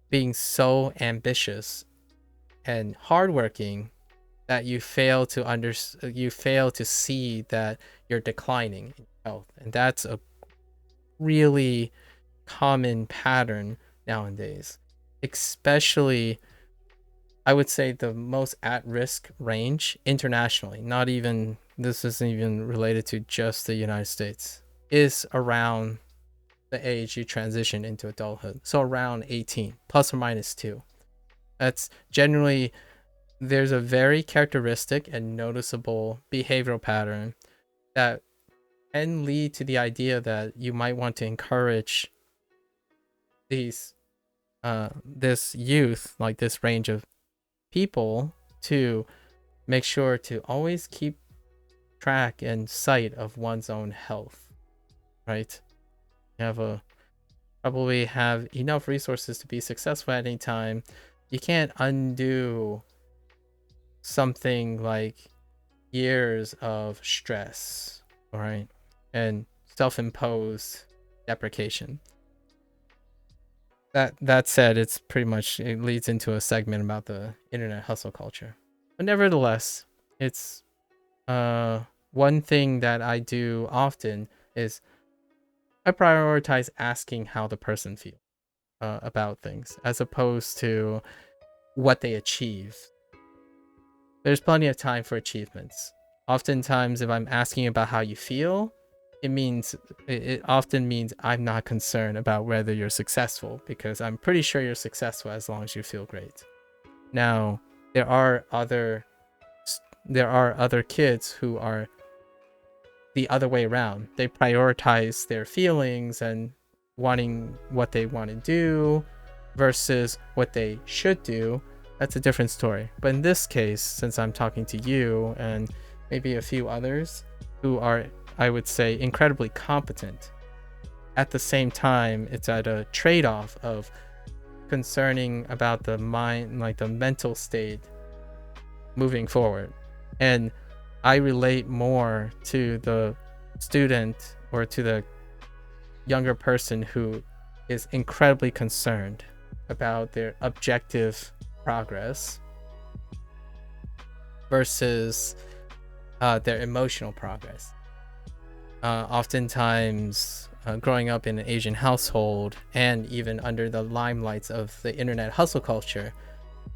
being so ambitious and hardworking that you fail to see that you're declining in health. And that's a really common pattern nowadays, especially, I would say, the most at-risk range internationally. Not even, this isn't even related to just the United States, is around the age you transition into adulthood. So around 18 plus or minus 2. That's generally, there's a very characteristic and noticeable behavioral pattern that can lead to the idea that you might want to encourage this youth, like this range of people, to make sure to always keep track and sight of one's own health, right? Probably have enough resources to be successful at any time. You can't undo something like years of stress, all right, and self-imposed deprecation. That said, it leads into a segment about the internet hustle culture. But nevertheless, it's one thing that I do often is I prioritize asking how the person feels about things, as opposed to what they achieve. There's plenty of time for achievements. Oftentimes, if I'm asking about how you feel, it often means I'm not concerned about whether you're successful, because I'm pretty sure you're successful as long as you feel great. Now, there are other kids who are the other way around. They prioritize their feelings and wanting what they want to do versus what they should do. That's a different story. But in this case, since I'm talking to you and maybe a few others who are, I would say, incredibly competent, at the same time, it's at a trade-off of concerning about the mind, like the mental state moving forward. And I relate more to the student or to the younger person who is incredibly concerned about their objective progress versus their emotional progress. Oftentimes, growing up in an Asian household and even under the limelights of the internet hustle culture,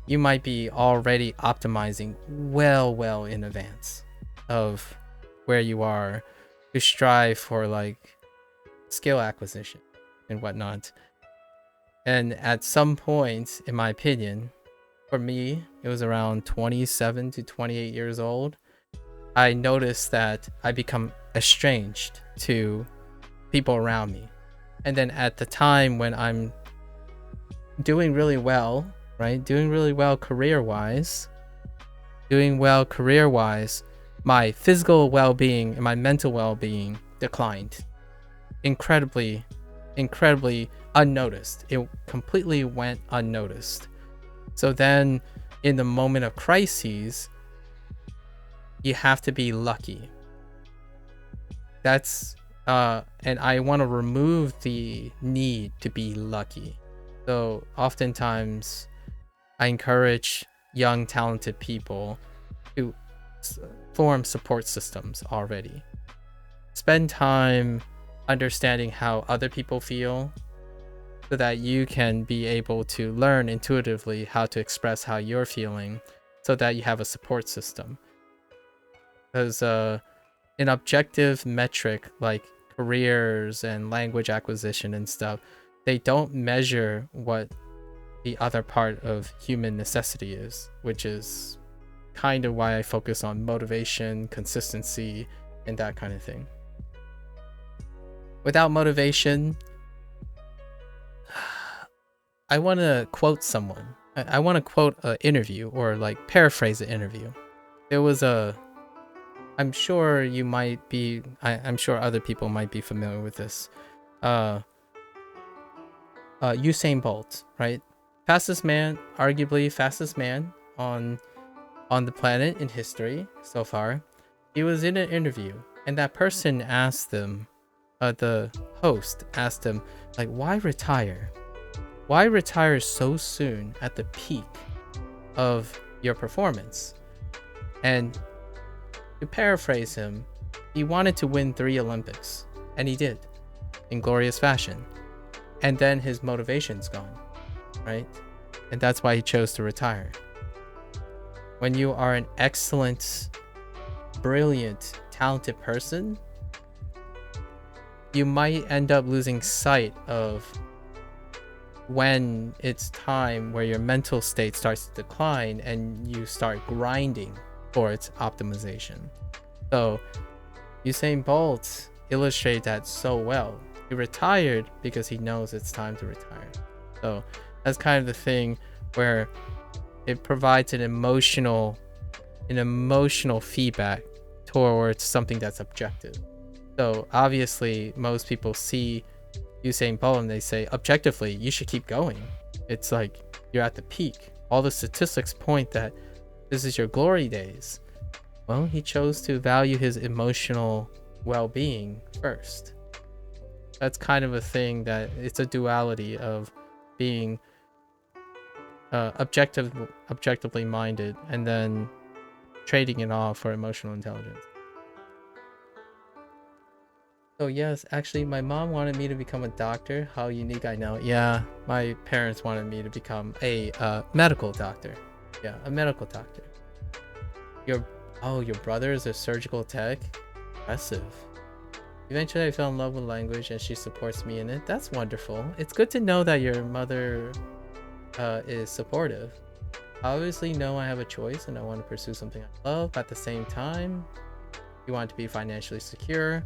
you might be already optimizing well in advance of where you are to strive for like skill acquisition and whatnot. And at some point, in my opinion, for me, it was around 27 to 28 years old, I noticed that I become estranged to people around me. And then at the time when I'm doing really well, right? Doing really well career-wise, my physical well-being and my mental well-being declined incredibly unnoticed. It completely went unnoticed. So then in the moment of crises, you have to be lucky. That's and I want to remove the need to be lucky. So oftentimes I encourage young, talented people to form support systems already. Spend time understanding how other people feel so that you can be able to learn intuitively how to express how you're feeling so that you have a support system. Because an objective metric like careers and language acquisition and stuff, they don't measure what the other part of human necessity is, which is kind of why I focus on motivation, consistency, and that kind of thing. Without motivation, I want to quote someone. I want to quote an interview or like paraphrase an interview. There was I'm sure you might be, I'm sure other people might be familiar with this. Usain Bolt, right? Fastest man, arguably fastest man on the planet in history so far. He was in an interview, and that person asked them, the host asked him, like, why retire? Why retire so soon at the peak of your performance? And to paraphrase him, he wanted to win 3 Olympics, and he did, in glorious fashion. And then his motivation's gone, right? And that's why he chose to retire. When you are an excellent, brilliant, talented person, you might end up losing sight of when it's time where your mental state starts to decline and you start grinding for its optimization. So Usain Bolt illustrated that so well. He retired because he knows it's time to retire. So that's kind of the thing where it provides an emotional feedback towards something that's objective. So obviously most people see Usain Bolt and they say, objectively, you should keep going. It's like you're at the peak. All the statistics point that this is your glory days. Well, he chose to value his emotional well-being first. That's kind of a thing that it's a duality of being objectively minded and then trading it off for emotional intelligence. So yes, actually my mom wanted me to become a doctor. How unique, I know. Yeah, my parents wanted me to become a medical doctor. Yeah, a medical doctor. Your brother is a surgical tech? Impressive. Eventually I fell in love with language and she supports me in it. That's wonderful. It's good to know that your mother is supportive. I obviously know I have a choice and I want to pursue something I love, but at the same time, you want to be financially secure.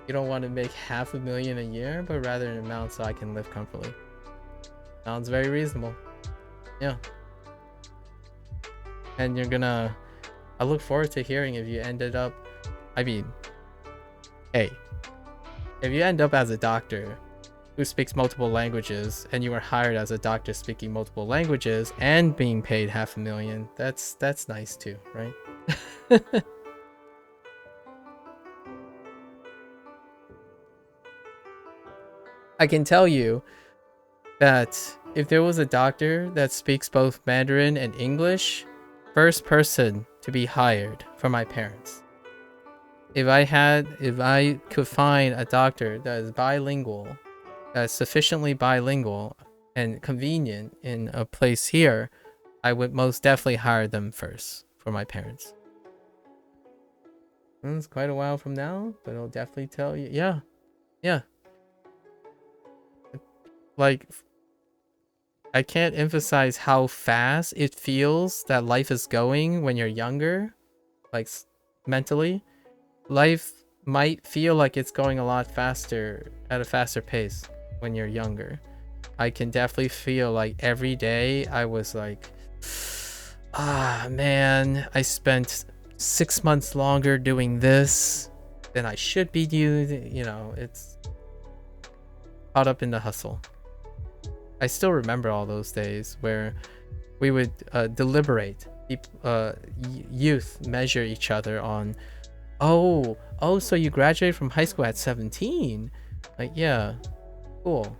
You don't want to make $500,000 a year, but rather an amount so I can live comfortably. Sounds very reasonable. Yeah. And I look forward to hearing if you ended up, hey, if you end up as a doctor who speaks multiple languages and you were hired as a doctor speaking multiple languages and being paid $500,000, that's nice too, right? I can tell you that if there was a doctor that speaks both Mandarin and English, first person to be hired for my parents. If I could find a doctor that is bilingual, that's sufficiently bilingual and convenient in a place here, I would most definitely hire them first for my parents. It's quite a while from now, but I'll definitely tell you. Yeah. Like, I can't emphasize how fast it feels that life is going when you're younger, like mentally. Life might feel like it's going a lot faster, at a faster pace when you're younger. I can definitely feel like every day I was like, man, I spent 6 months longer doing this than I should be doing. You know, it's caught up in the hustle. I still remember all those days where we would deliberate, youth measure each other on, oh, so you graduated from high school at 17? Like, yeah, cool.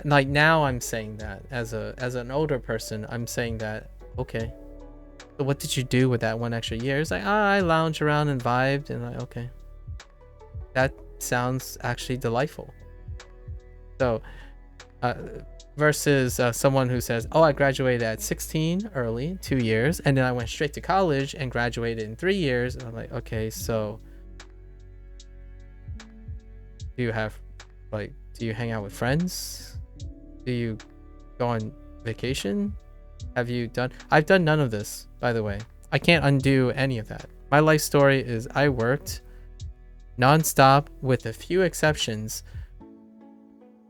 Like now I'm saying that as an older person, I'm saying that, okay, so what did you do with that 1 extra year? It's like, I lounged around and vibed, and like, okay, that sounds actually delightful. So versus someone who says, oh, I graduated at 16 early, 2 years, and then I went straight to college and graduated in 3 years. And I'm like, okay, so do you have, like, do you hang out with friends? Do you go on vacation? Have you done? I've done none of this, by the way. I can't undo any of that. My life story is I worked nonstop with a few exceptions,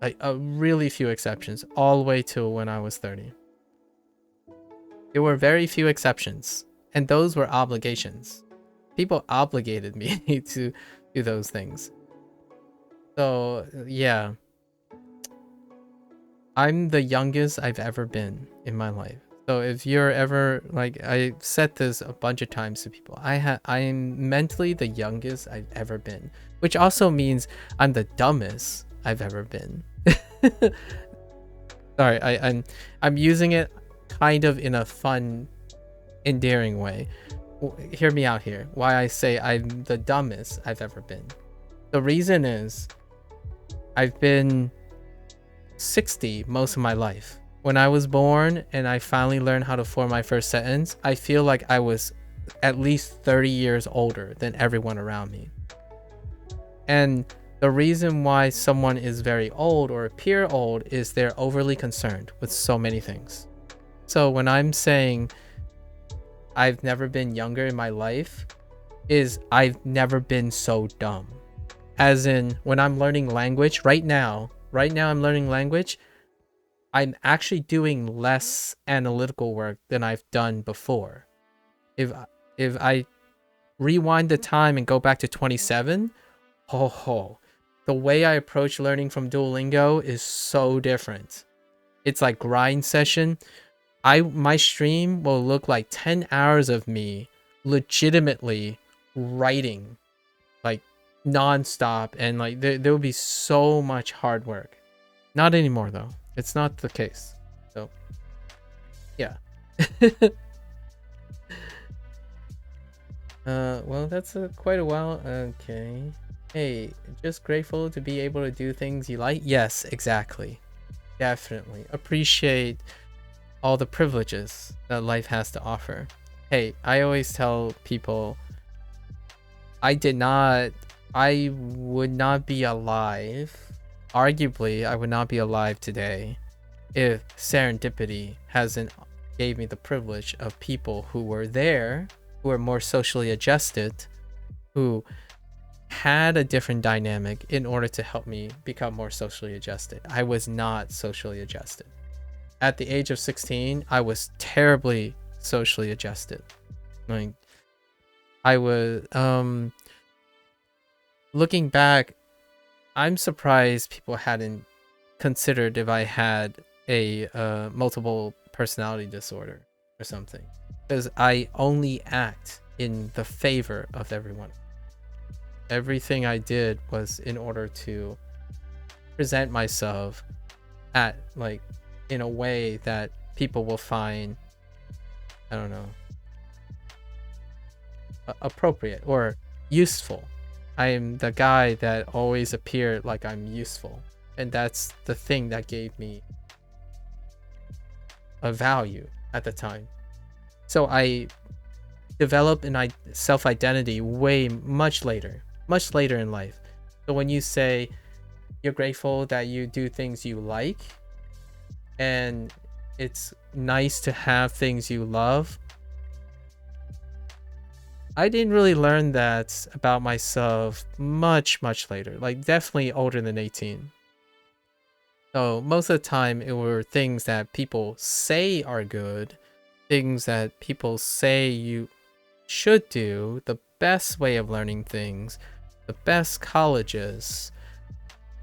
like a really few exceptions, all the way till when I was 30. There were very few exceptions, and those were obligations. People obligated me to do those things. So yeah, I'm the youngest I've ever been in my life. So if you're ever, like, I said this a bunch of times to people, I am mentally the youngest I've ever been, which also means I'm the dumbest I've ever been. Sorry, I'm using it kind of in a fun, endearing way. Hear me out here. Why I say I'm the dumbest I've ever been. The reason is I've been 60 most of my life. When I was born and I finally learned how to form my first sentence, I feel like I was at least 30 years older than everyone around me. And the reason why someone is very old or appear old is they're overly concerned with so many things. So when I'm saying I've never been younger in my life, is I've never been so dumb. As in, when I'm learning language right now I'm learning language, I'm actually doing less analytical work than I've done before. If I rewind the time and go back to 27, the way I approach learning from Duolingo is so different. It's like grind session. My stream will look like 10 hours of me legitimately writing, like, non-stop, and like there will be so much hard work. Not anymore though. It's not the case. So yeah. Well, that's quite a while. Okay. Hey, just grateful to be able to do things you like. Yes, exactly. Definitely appreciate all the privileges that life has to offer. Hey, I always tell people I would not be alive. Arguably, I would not be alive today if serendipity hasn't gave me the privilege of people who were there, who were more socially adjusted, who had a different dynamic in order to help me become more socially adjusted. I was not socially adjusted. At the age of 16, I was terribly socially adjusted. Like, I was, looking back, I'm surprised people hadn't considered if I had a multiple personality disorder or something, because I only act in the favor of everyone. Everything I did was in order to present myself at, like, in a way that people will find, I don't know, appropriate or useful. I am the guy that always appeared like I'm useful, and that's the thing that gave me a value at the time. So I developed an self-identity much later in life. So when you say you're grateful that you do things you like, and it's nice to have things you love, I didn't really learn that about myself much later, like definitely older than 18. So most of the time it were things that people say are good, things that people say you should do, the best way of learning things, the best colleges,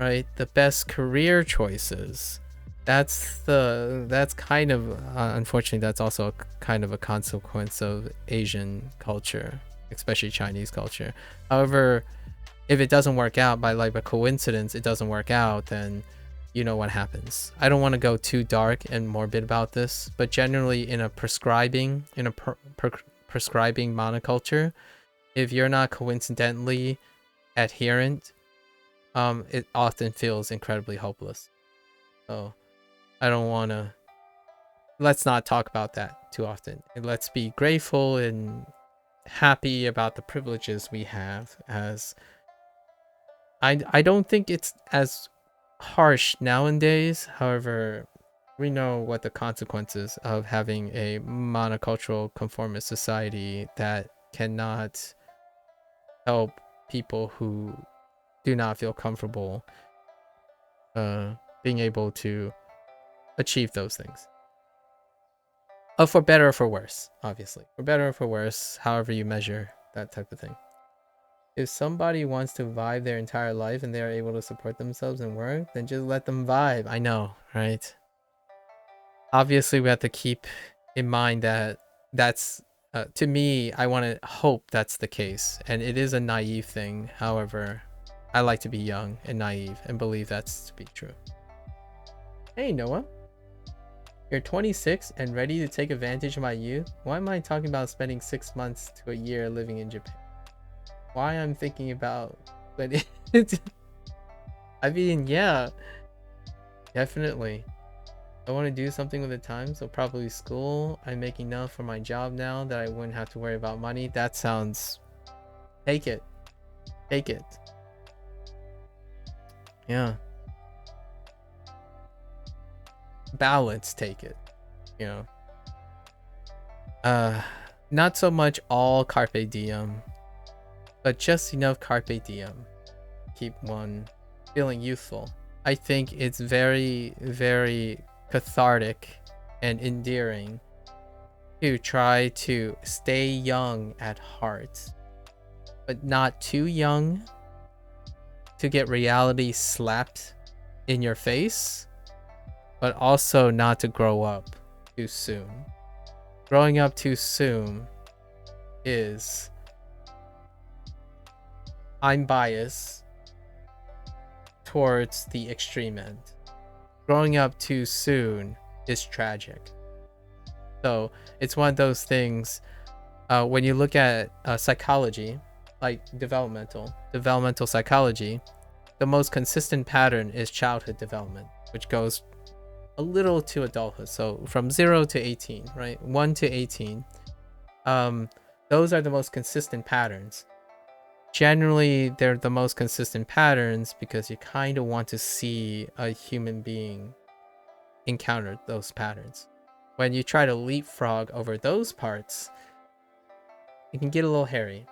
right? The best career choices. That's kind of, unfortunately, that's also kind of a consequence of Asian culture, especially Chinese culture. However, if it doesn't work out by, like, a coincidence, it doesn't work out, then you know what happens. I don't want to go too dark and morbid about this, but generally in a prescribing monoculture, if you're not coincidentally adherent, it often feels incredibly hopeless. So I don't want to, let's not talk about that too often. And let's be grateful and happy about the privileges we have. As I don't think it's as harsh nowadays. However, we know what the consequences of having a monocultural conformist society that cannot help people who do not feel comfortable being able to achieve those things. For better or for worse, obviously. For better or for worse, however you measure that type of thing. If somebody wants to vibe their entire life and they are able to support themselves and work, then just let them vibe. I know, right? Obviously, we have to keep in mind that that's, to me, I want to hope that's the case. And it is a naive thing. However, I like to be young and naive and believe that's to be true. Hey, Noah. You're 26 and ready to take advantage of my youth? Why am I talking about spending 6 months to a year living in Japan? Why I'm thinking about... I mean, yeah. Definitely. I want to do something with the time, so probably school. I make enough for my job now that I wouldn't have to worry about money. That sounds... Take it. Take it. Yeah. Balance, take it. You know. Not so much all carpe diem, but just enough carpe diem. Keep one feeling youthful. I think it's very, very cathartic and endearing to try to stay young at heart, but not too young to get reality slapped in your face, but also not to grow up too soon. Growing up too soon is, I'm biased towards the extreme end. Growing up too soon is tragic. So it's one of those things, when you look at psychology, like developmental psychology, the most consistent pattern is childhood development, which goes a little to adulthood. So from 0 to 18, right? 1 to 18. Those are the most consistent patterns. Generally, they're the most consistent patterns because you kind of want to see a human being encounter those patterns. When you try to leapfrog over those parts, it can get a little hairy.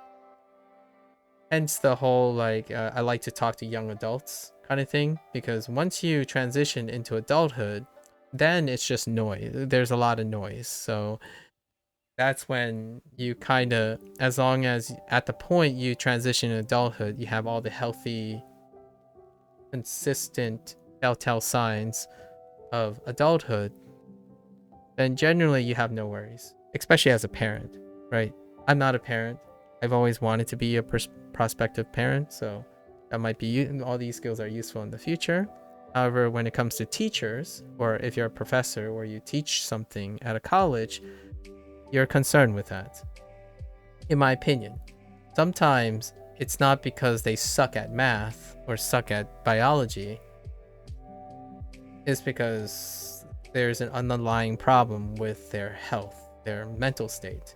Hence the whole, like, I like to talk to young adults kind of thing, because once you transition into adulthood, then it's just noise. There's a lot of noise. So that's when you kind of, as long as at the point you transition in adulthood, you have all the healthy, consistent telltale signs of adulthood, then generally you have no worries, especially as a parent, right? I'm not a parent. I've always wanted to be a prospective parent, so that might be, all these skills are useful in the future. However, when it comes to teachers, or if you're a professor or you teach something at a college, you're concerned with that. In my opinion, sometimes it's not because they suck at math or suck at biology. It's because there's an underlying problem with their health, their mental state.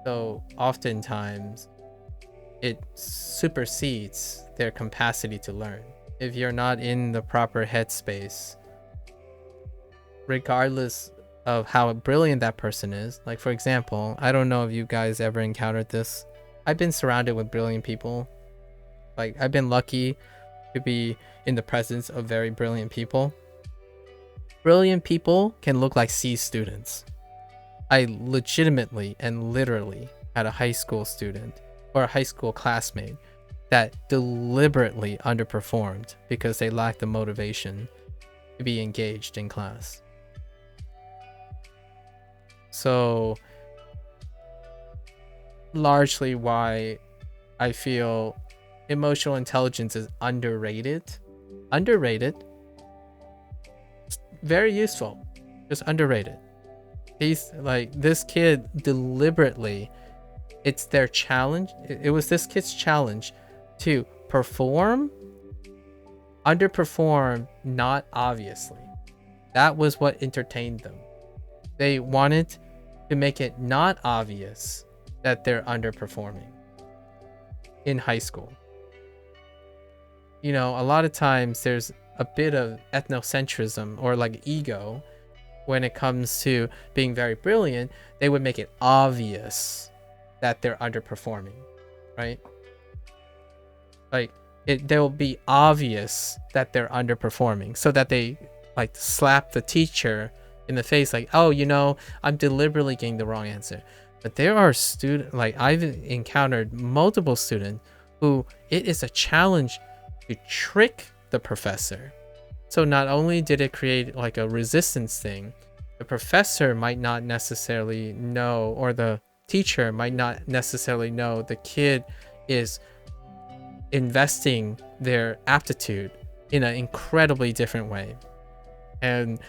So oftentimes it supersedes their capacity to learn. If you're not in the proper headspace, regardless of how brilliant that person is, like for example, I don't know if you guys ever encountered this. I've been surrounded with brilliant people. Like, I've been lucky to be in the presence of very brilliant people. Brilliant people can look like C students. I legitimately and literally had a high school student or a high school classmate that deliberately underperformed because they lacked the motivation to be engaged in class. So largely why I feel emotional intelligence is underrated. very useful, just underrated. He's like, this kid deliberately, it's their challenge. It was this kid's challenge to underperform, not obviously. That was what entertained them. They wanted to make it not obvious that they're underperforming in high school. You know, a lot of times there's a bit of ethnocentrism or like ego when it comes to being very brilliant. They would make it obvious that they're underperforming, right? Like, they'll be obvious that they're underperforming so that they like slap the teacher in the face like, oh, you know, I'm deliberately getting the wrong answer. But there are students, like I've encountered multiple students who it is a challenge to trick the professor. So not only did it create like a resistance thing, the professor might not necessarily know, or the teacher might not necessarily know the kid is investing their aptitude in an incredibly different way. And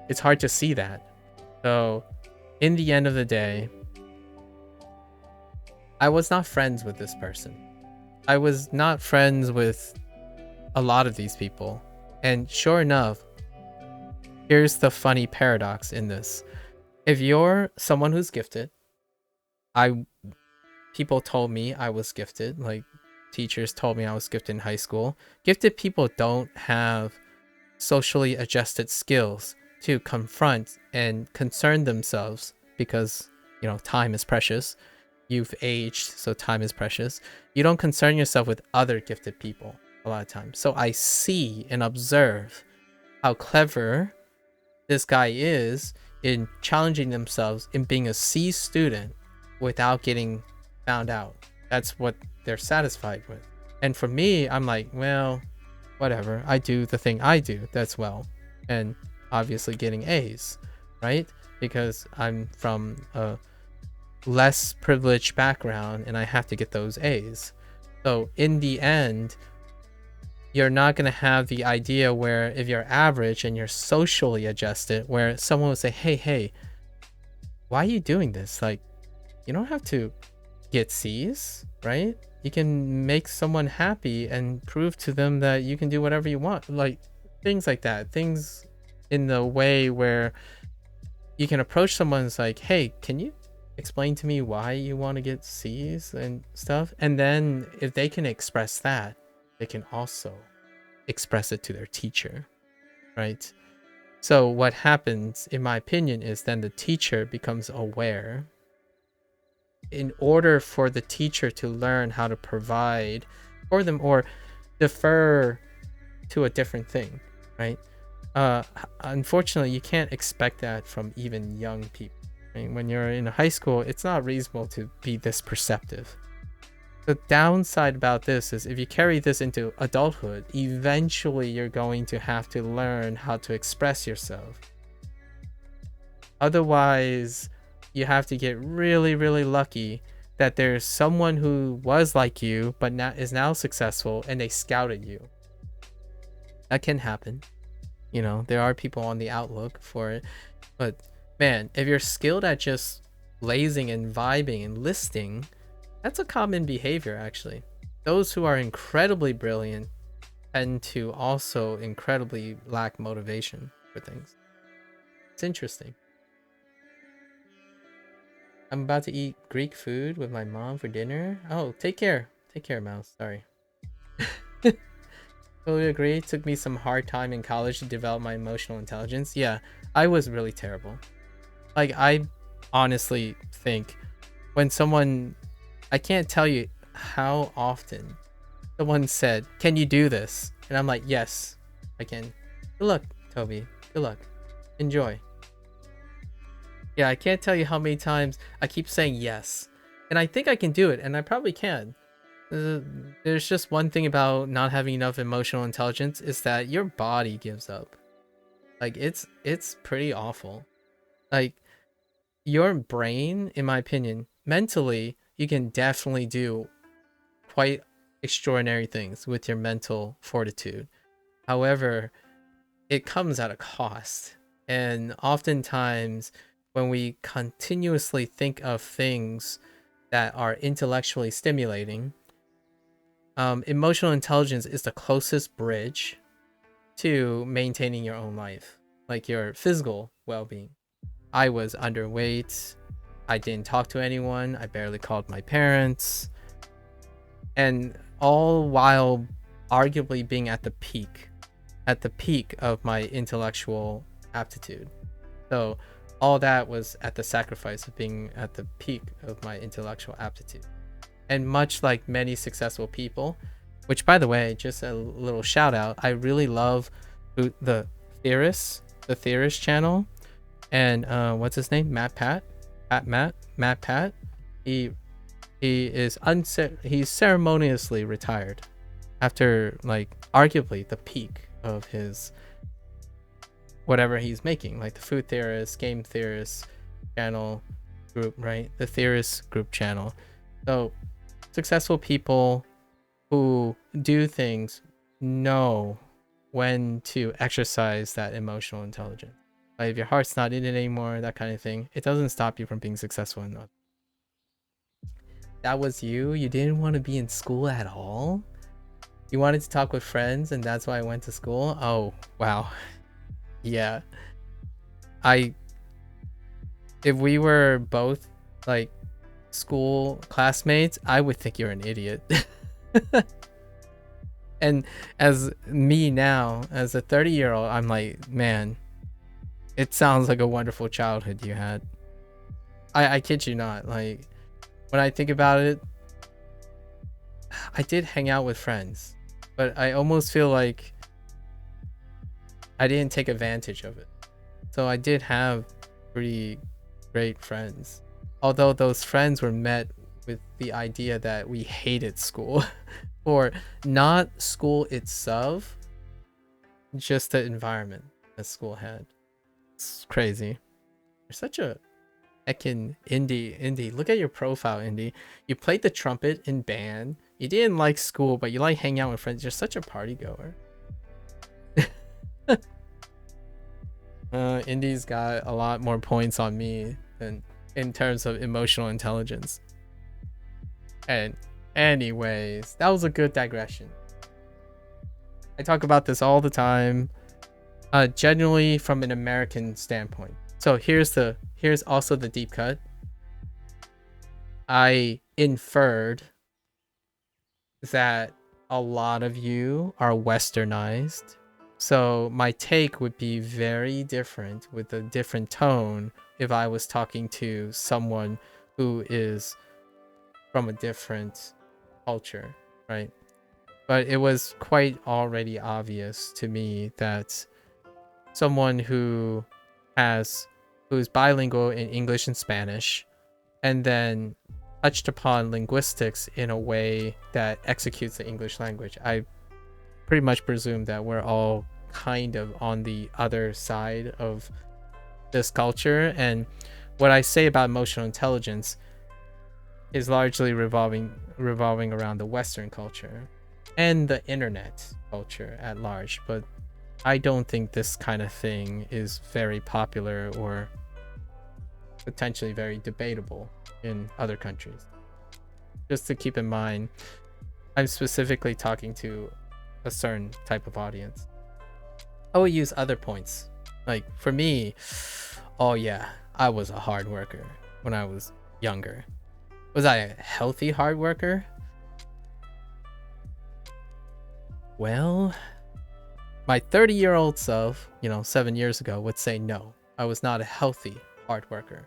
it's hard to see that. So in the end of the day, I was not friends with this person. I was not friends with a lot of these people. And sure enough, here's the funny paradox in this. If you're someone who's gifted, people told me I was gifted, like teachers told me I was gifted in high school. Gifted people don't have socially adjusted skills to confront and concern themselves because, you know, time is precious. You've aged, so time is precious. You don't concern yourself with other gifted people a lot of times. So I see and observe how clever this guy is in challenging themselves in being a C student without getting found out. That's what they're satisfied with. And for me, I'm like, well, whatever. I do the thing I do that's well. And obviously getting A's, right? Because I'm from a less privileged background and I have to get those A's. So in the end, you're not going to have the idea where if you're average and you're socially adjusted, where someone will say, hey, why are you doing this? Like, you don't have to get C's, right? You can make someone happy and prove to them that you can do whatever you want. Like things like that. Things in the way where you can approach someone's like, hey, can you explain to me why you want to get C's and stuff? And then if they can express that, they can also express it to their teacher, right? So what happens, in my opinion, is then the teacher becomes aware. In order for the teacher to learn how to provide for them or defer to a different thing, right? Unfortunately, you can't expect that from even young people. I mean, when you're in high school, it's not reasonable to be this perceptive. The downside about this is if you carry this into adulthood, eventually you're going to have to learn how to express yourself. Otherwise, you have to get really, really lucky that there's someone who was like you, but now is now successful and they scouted you. That can happen. You know, there are people on the outlook for it. But man, if you're skilled at just lazing and vibing and listing, that's a common behavior, actually. Those who are incredibly brilliant tend to also incredibly lack motivation for things. It's interesting. I'm about to eat Greek food with my mom for dinner. Oh, take care. Take care, Mouse. Sorry. Totally agree. It took me some hard time in college to develop my emotional intelligence. Yeah, I was really terrible. Like, I honestly think when someone... I can't tell you how often someone said, can you do this? And I'm like, yes, I can. Good luck, Toby. Good luck. Enjoy. Yeah, I can't tell you how many times I keep saying yes. And I think I can do it, and I probably can. There's just one thing about not having enough emotional intelligence is that your body gives up. Like, it's pretty awful. Like, your brain, in my opinion, mentally, you can definitely do quite extraordinary things with your mental fortitude. However, it comes at a cost. And oftentimes, when we continuously think of things that are intellectually stimulating, emotional intelligence is the closest bridge to maintaining your own life, like your physical well-being. I was underweight. I didn't talk to anyone. I barely called my parents. And all while arguably being at the peak of my intellectual aptitude. So all that was at the sacrifice of being at the peak of my intellectual aptitude. And much like many successful people, which by the way, just a little shout out, I really love the Theorist channel. And what's his name? Matt Pat. He is he's ceremoniously retired after like arguably the peak of his whatever he's making, like the food theorist, game theorist channel group, right? The theorist group channel. So successful people who do things know when to exercise that emotional intelligence. Like if your heart's not in it anymore, that kind of thing, it doesn't stop you from being successful enough. That was you? You didn't want to be in school at all? You wanted to talk with friends and that's why I went to school? Oh, wow. Yeah. If we were both like school classmates, I would think you're an idiot. And as me now, as a 30-year-old, I'm like, man, it sounds like a wonderful childhood you had. I kid you not. Like, when I think about it, I did hang out with friends, but I almost feel like I didn't take advantage of it. So I did have pretty great friends. Although those friends were met with the idea that we hated school. Or not school itself, just the environment that school had. It's crazy. You're such a heckin' indie. Look at your profile, indie. You played the trumpet in band. You didn't like school, but you like hanging out with friends. You're such a party goer. Indie's got a lot more points on me than in terms of emotional intelligence. And anyways, that was a good digression. I talk about this all the time, generally from an American standpoint. So here's also the deep cut. I inferred that a lot of you are westernized. So my take would be very different with a different tone if I was talking to someone who is from a different culture, right? But it was quite already obvious to me that someone who's bilingual in English and Spanish and then touched upon linguistics in a way that executes the English language, I pretty much presume that we're all kind of on the other side of this culture. And what I say about emotional intelligence is largely revolving around the Western culture and the internet culture at large. But I don't think this kind of thing is very popular or potentially very debatable in other countries. Just to keep in mind, I'm specifically talking to a certain type of audience. I will use other points. Like for me, oh yeah, I was a hard worker when I was younger. Was I a healthy hard worker? Well, my 30-year-old self, 7 years ago, would say no. I was not a healthy hard worker.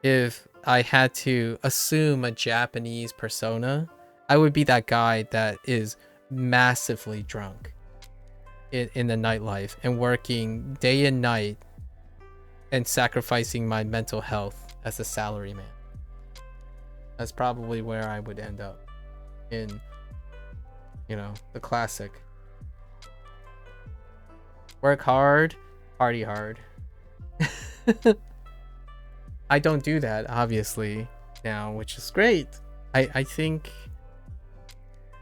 If I had to assume a Japanese persona, I would be that guy that is massively drunk in the nightlife and working day and night and sacrificing my mental health as a salaryman. That's probably where I would end up in, the classic. Work hard, party hard. I don't do that, obviously, now, which is great. I think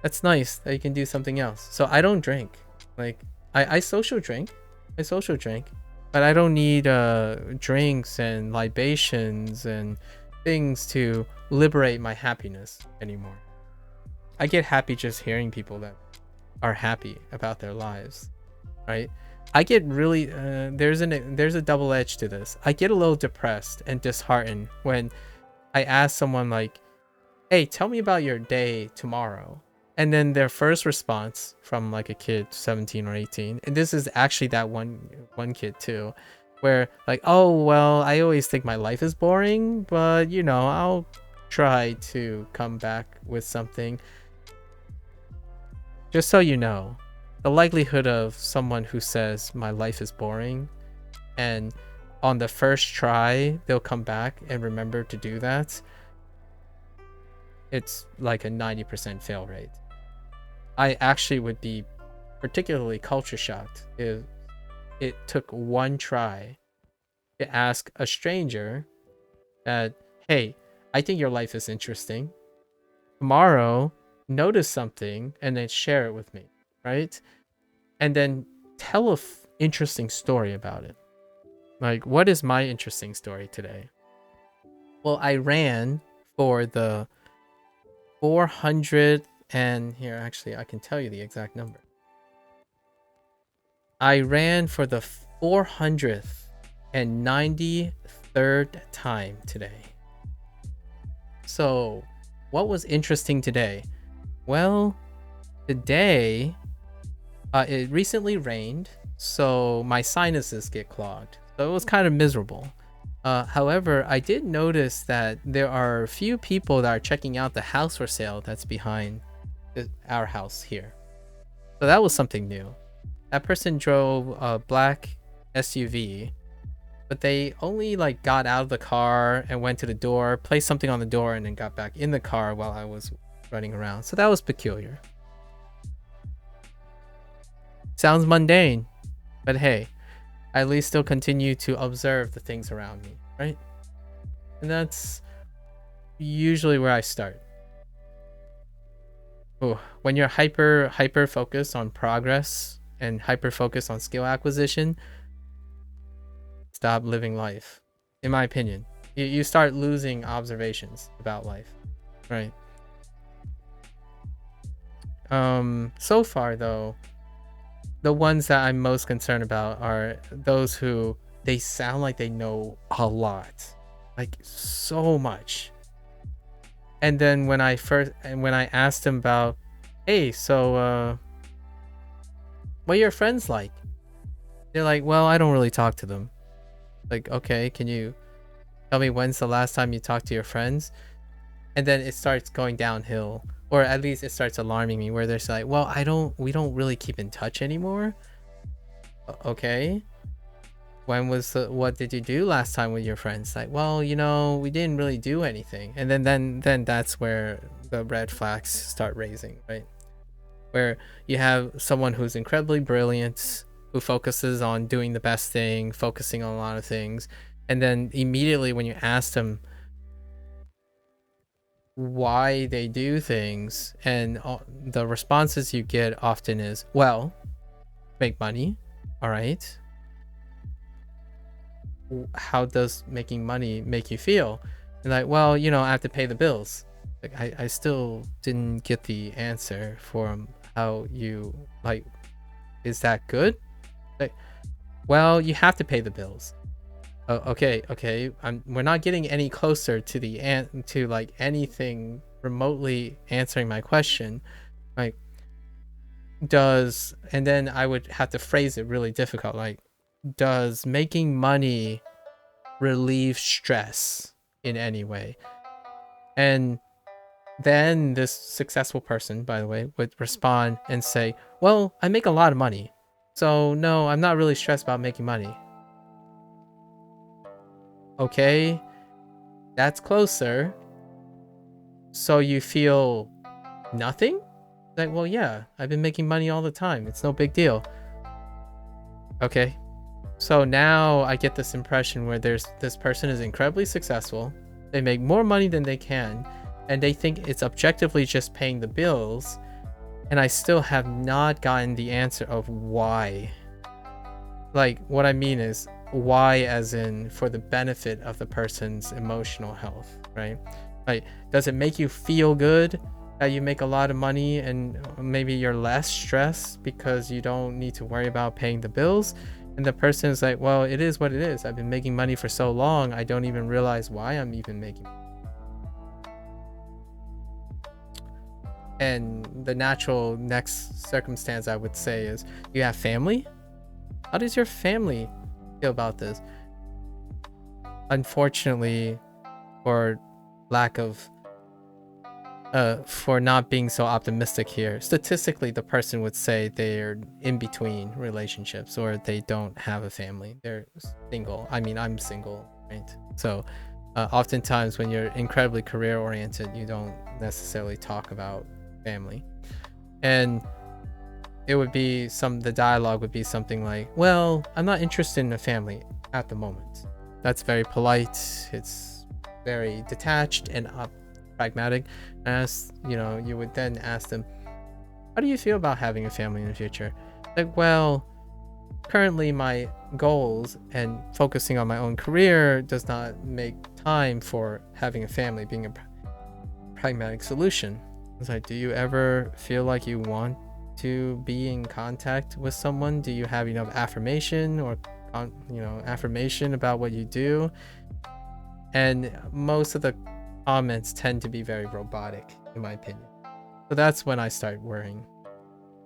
that's nice that you can do something else. So I don't drink. Like, I social drink. I social drink. But I don't need drinks and libations and things to liberate my happiness anymore. I get happy just hearing people that are happy about their lives, right? I get really there's a double edge to this. I get a little depressed and disheartened when I ask someone like, "Hey, tell me about your day tomorrow." And then their first response from like a kid 17 or 18, and this is actually that one kid too, where like, "Oh, well, I always think my life is boring, but you know, I'll try to come back with something." Just so you know, the likelihood of someone who says my life is boring and on the first try they'll come back and remember to do that, it's like a 90% fail rate. I actually would be particularly culture shocked if it took one try to ask a stranger that, "Hey, I think your life is interesting. Tomorrow, notice something and then share it with me," right? And then tell a interesting story about it. Like, what is my interesting story today? Well, I ran for the 400 and here, actually, I can tell you the exact number. I ran for the 493rd time today. So, what was interesting today? Well, today, it recently rained, so my sinuses get clogged. So it was kind of miserable. However, I did notice that there are a few people that are checking out the house for sale that's behind our house here. So that was something new. That person drove a black SUV, but they only like got out of the car and went to the door, placed something on the door, and then got back in the car while I was running around. So that was peculiar. Sounds mundane, but hey, I at least still continue to observe the things around me, right? And that's usually where I start. Ooh, when you're hyper focused on progress and hyper focused on skill acquisition, stop living life. In my opinion, you start losing observations about life, right? So far though, the ones that I'm most concerned about are those who they sound like they know a lot, like so much. And then when I asked them about, "Hey, so what are your friends like?" They're like, "Well, I don't really talk to them." Like, okay, can you tell me when's the last time you talked to your friends? And then it starts going downhill, or at least it starts alarming me, where they're like, "Well, we don't really keep in touch anymore." Okay, what did you do last time with your friends? Like, "Well, you know, we didn't really do anything." And then that's where the red flags start raising, right? Where you have someone who's incredibly brilliant, who focuses on doing the best thing, focusing on a lot of things, and then immediately when you ask them why they do things, and the responses you get often is, "Well, make money." All right, how does making money make you feel? And like, "Well, you know, I have to pay the bills." Like, I still didn't get the answer from how you like, is that good? Like, "Well, you have to pay the bills." Oh, okay, we're not getting any closer to to like anything remotely answering my question. Like, and then I would have to phrase it really difficult, like, does making money relieve stress in any way? And then this successful person, by the way, would respond and say, "Well, I make a lot of money, so no, I'm not really stressed about making money." Okay, that's closer. So you feel nothing? Like, "Well, yeah, I've been making money all the time. It's no big deal." Okay. So now I get this impression where this person is incredibly successful. They make more money than they can, and they think it's objectively just paying the bills. And I still have not gotten the answer of why. Like, what I mean is why, as in for the benefit of the person's emotional health, right? Like, does it make you feel good that you make a lot of money and maybe you're less stressed because you don't need to worry about paying the bills? And the person is like, well, it is what it is. I've been making money for so long, I don't even realize why I'm even making money. And the natural next circumstance I would say is, you have family? How does your family feel about this? Unfortunately, for lack of for not being so optimistic here, statistically the person would say they're in between relationships, or they don't have a family, they're single. I mean, I'm single, right? So oftentimes when you're incredibly career oriented, you don't necessarily talk about family. And it would be the dialogue would be something like, well, I'm not interested in a family at the moment. That's very polite, it's very detached and pragmatic. As you know, you would then ask them, how do you feel about having a family in the future? Like, well, currently my goals and focusing on my own career does not make time for having a family being a pragmatic solution. It's like, do you ever feel like you want to be in contact with someone? Do you have enough affirmation or affirmation about what you do? And most of the comments tend to be very robotic, in my opinion. So that's when I start worrying.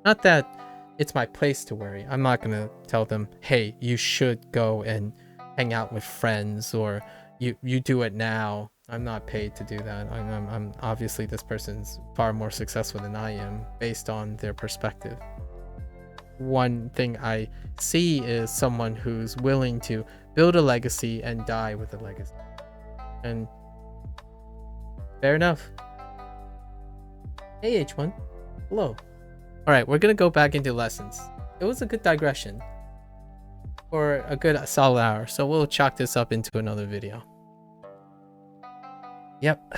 Not that it's my place to worry. I'm not gonna tell them, hey, you should go and hang out with friends, or you do it now. I'm not paid to do that. I'm obviously, this person's far more successful than I am based on their perspective. One thing I see is someone who's willing to build a legacy and die with a legacy. And fair enough. Hey H1, hello. All right, we're gonna go back into lessons. It was a good digression for a good solid hour, so we'll chalk this up into another video. Yep.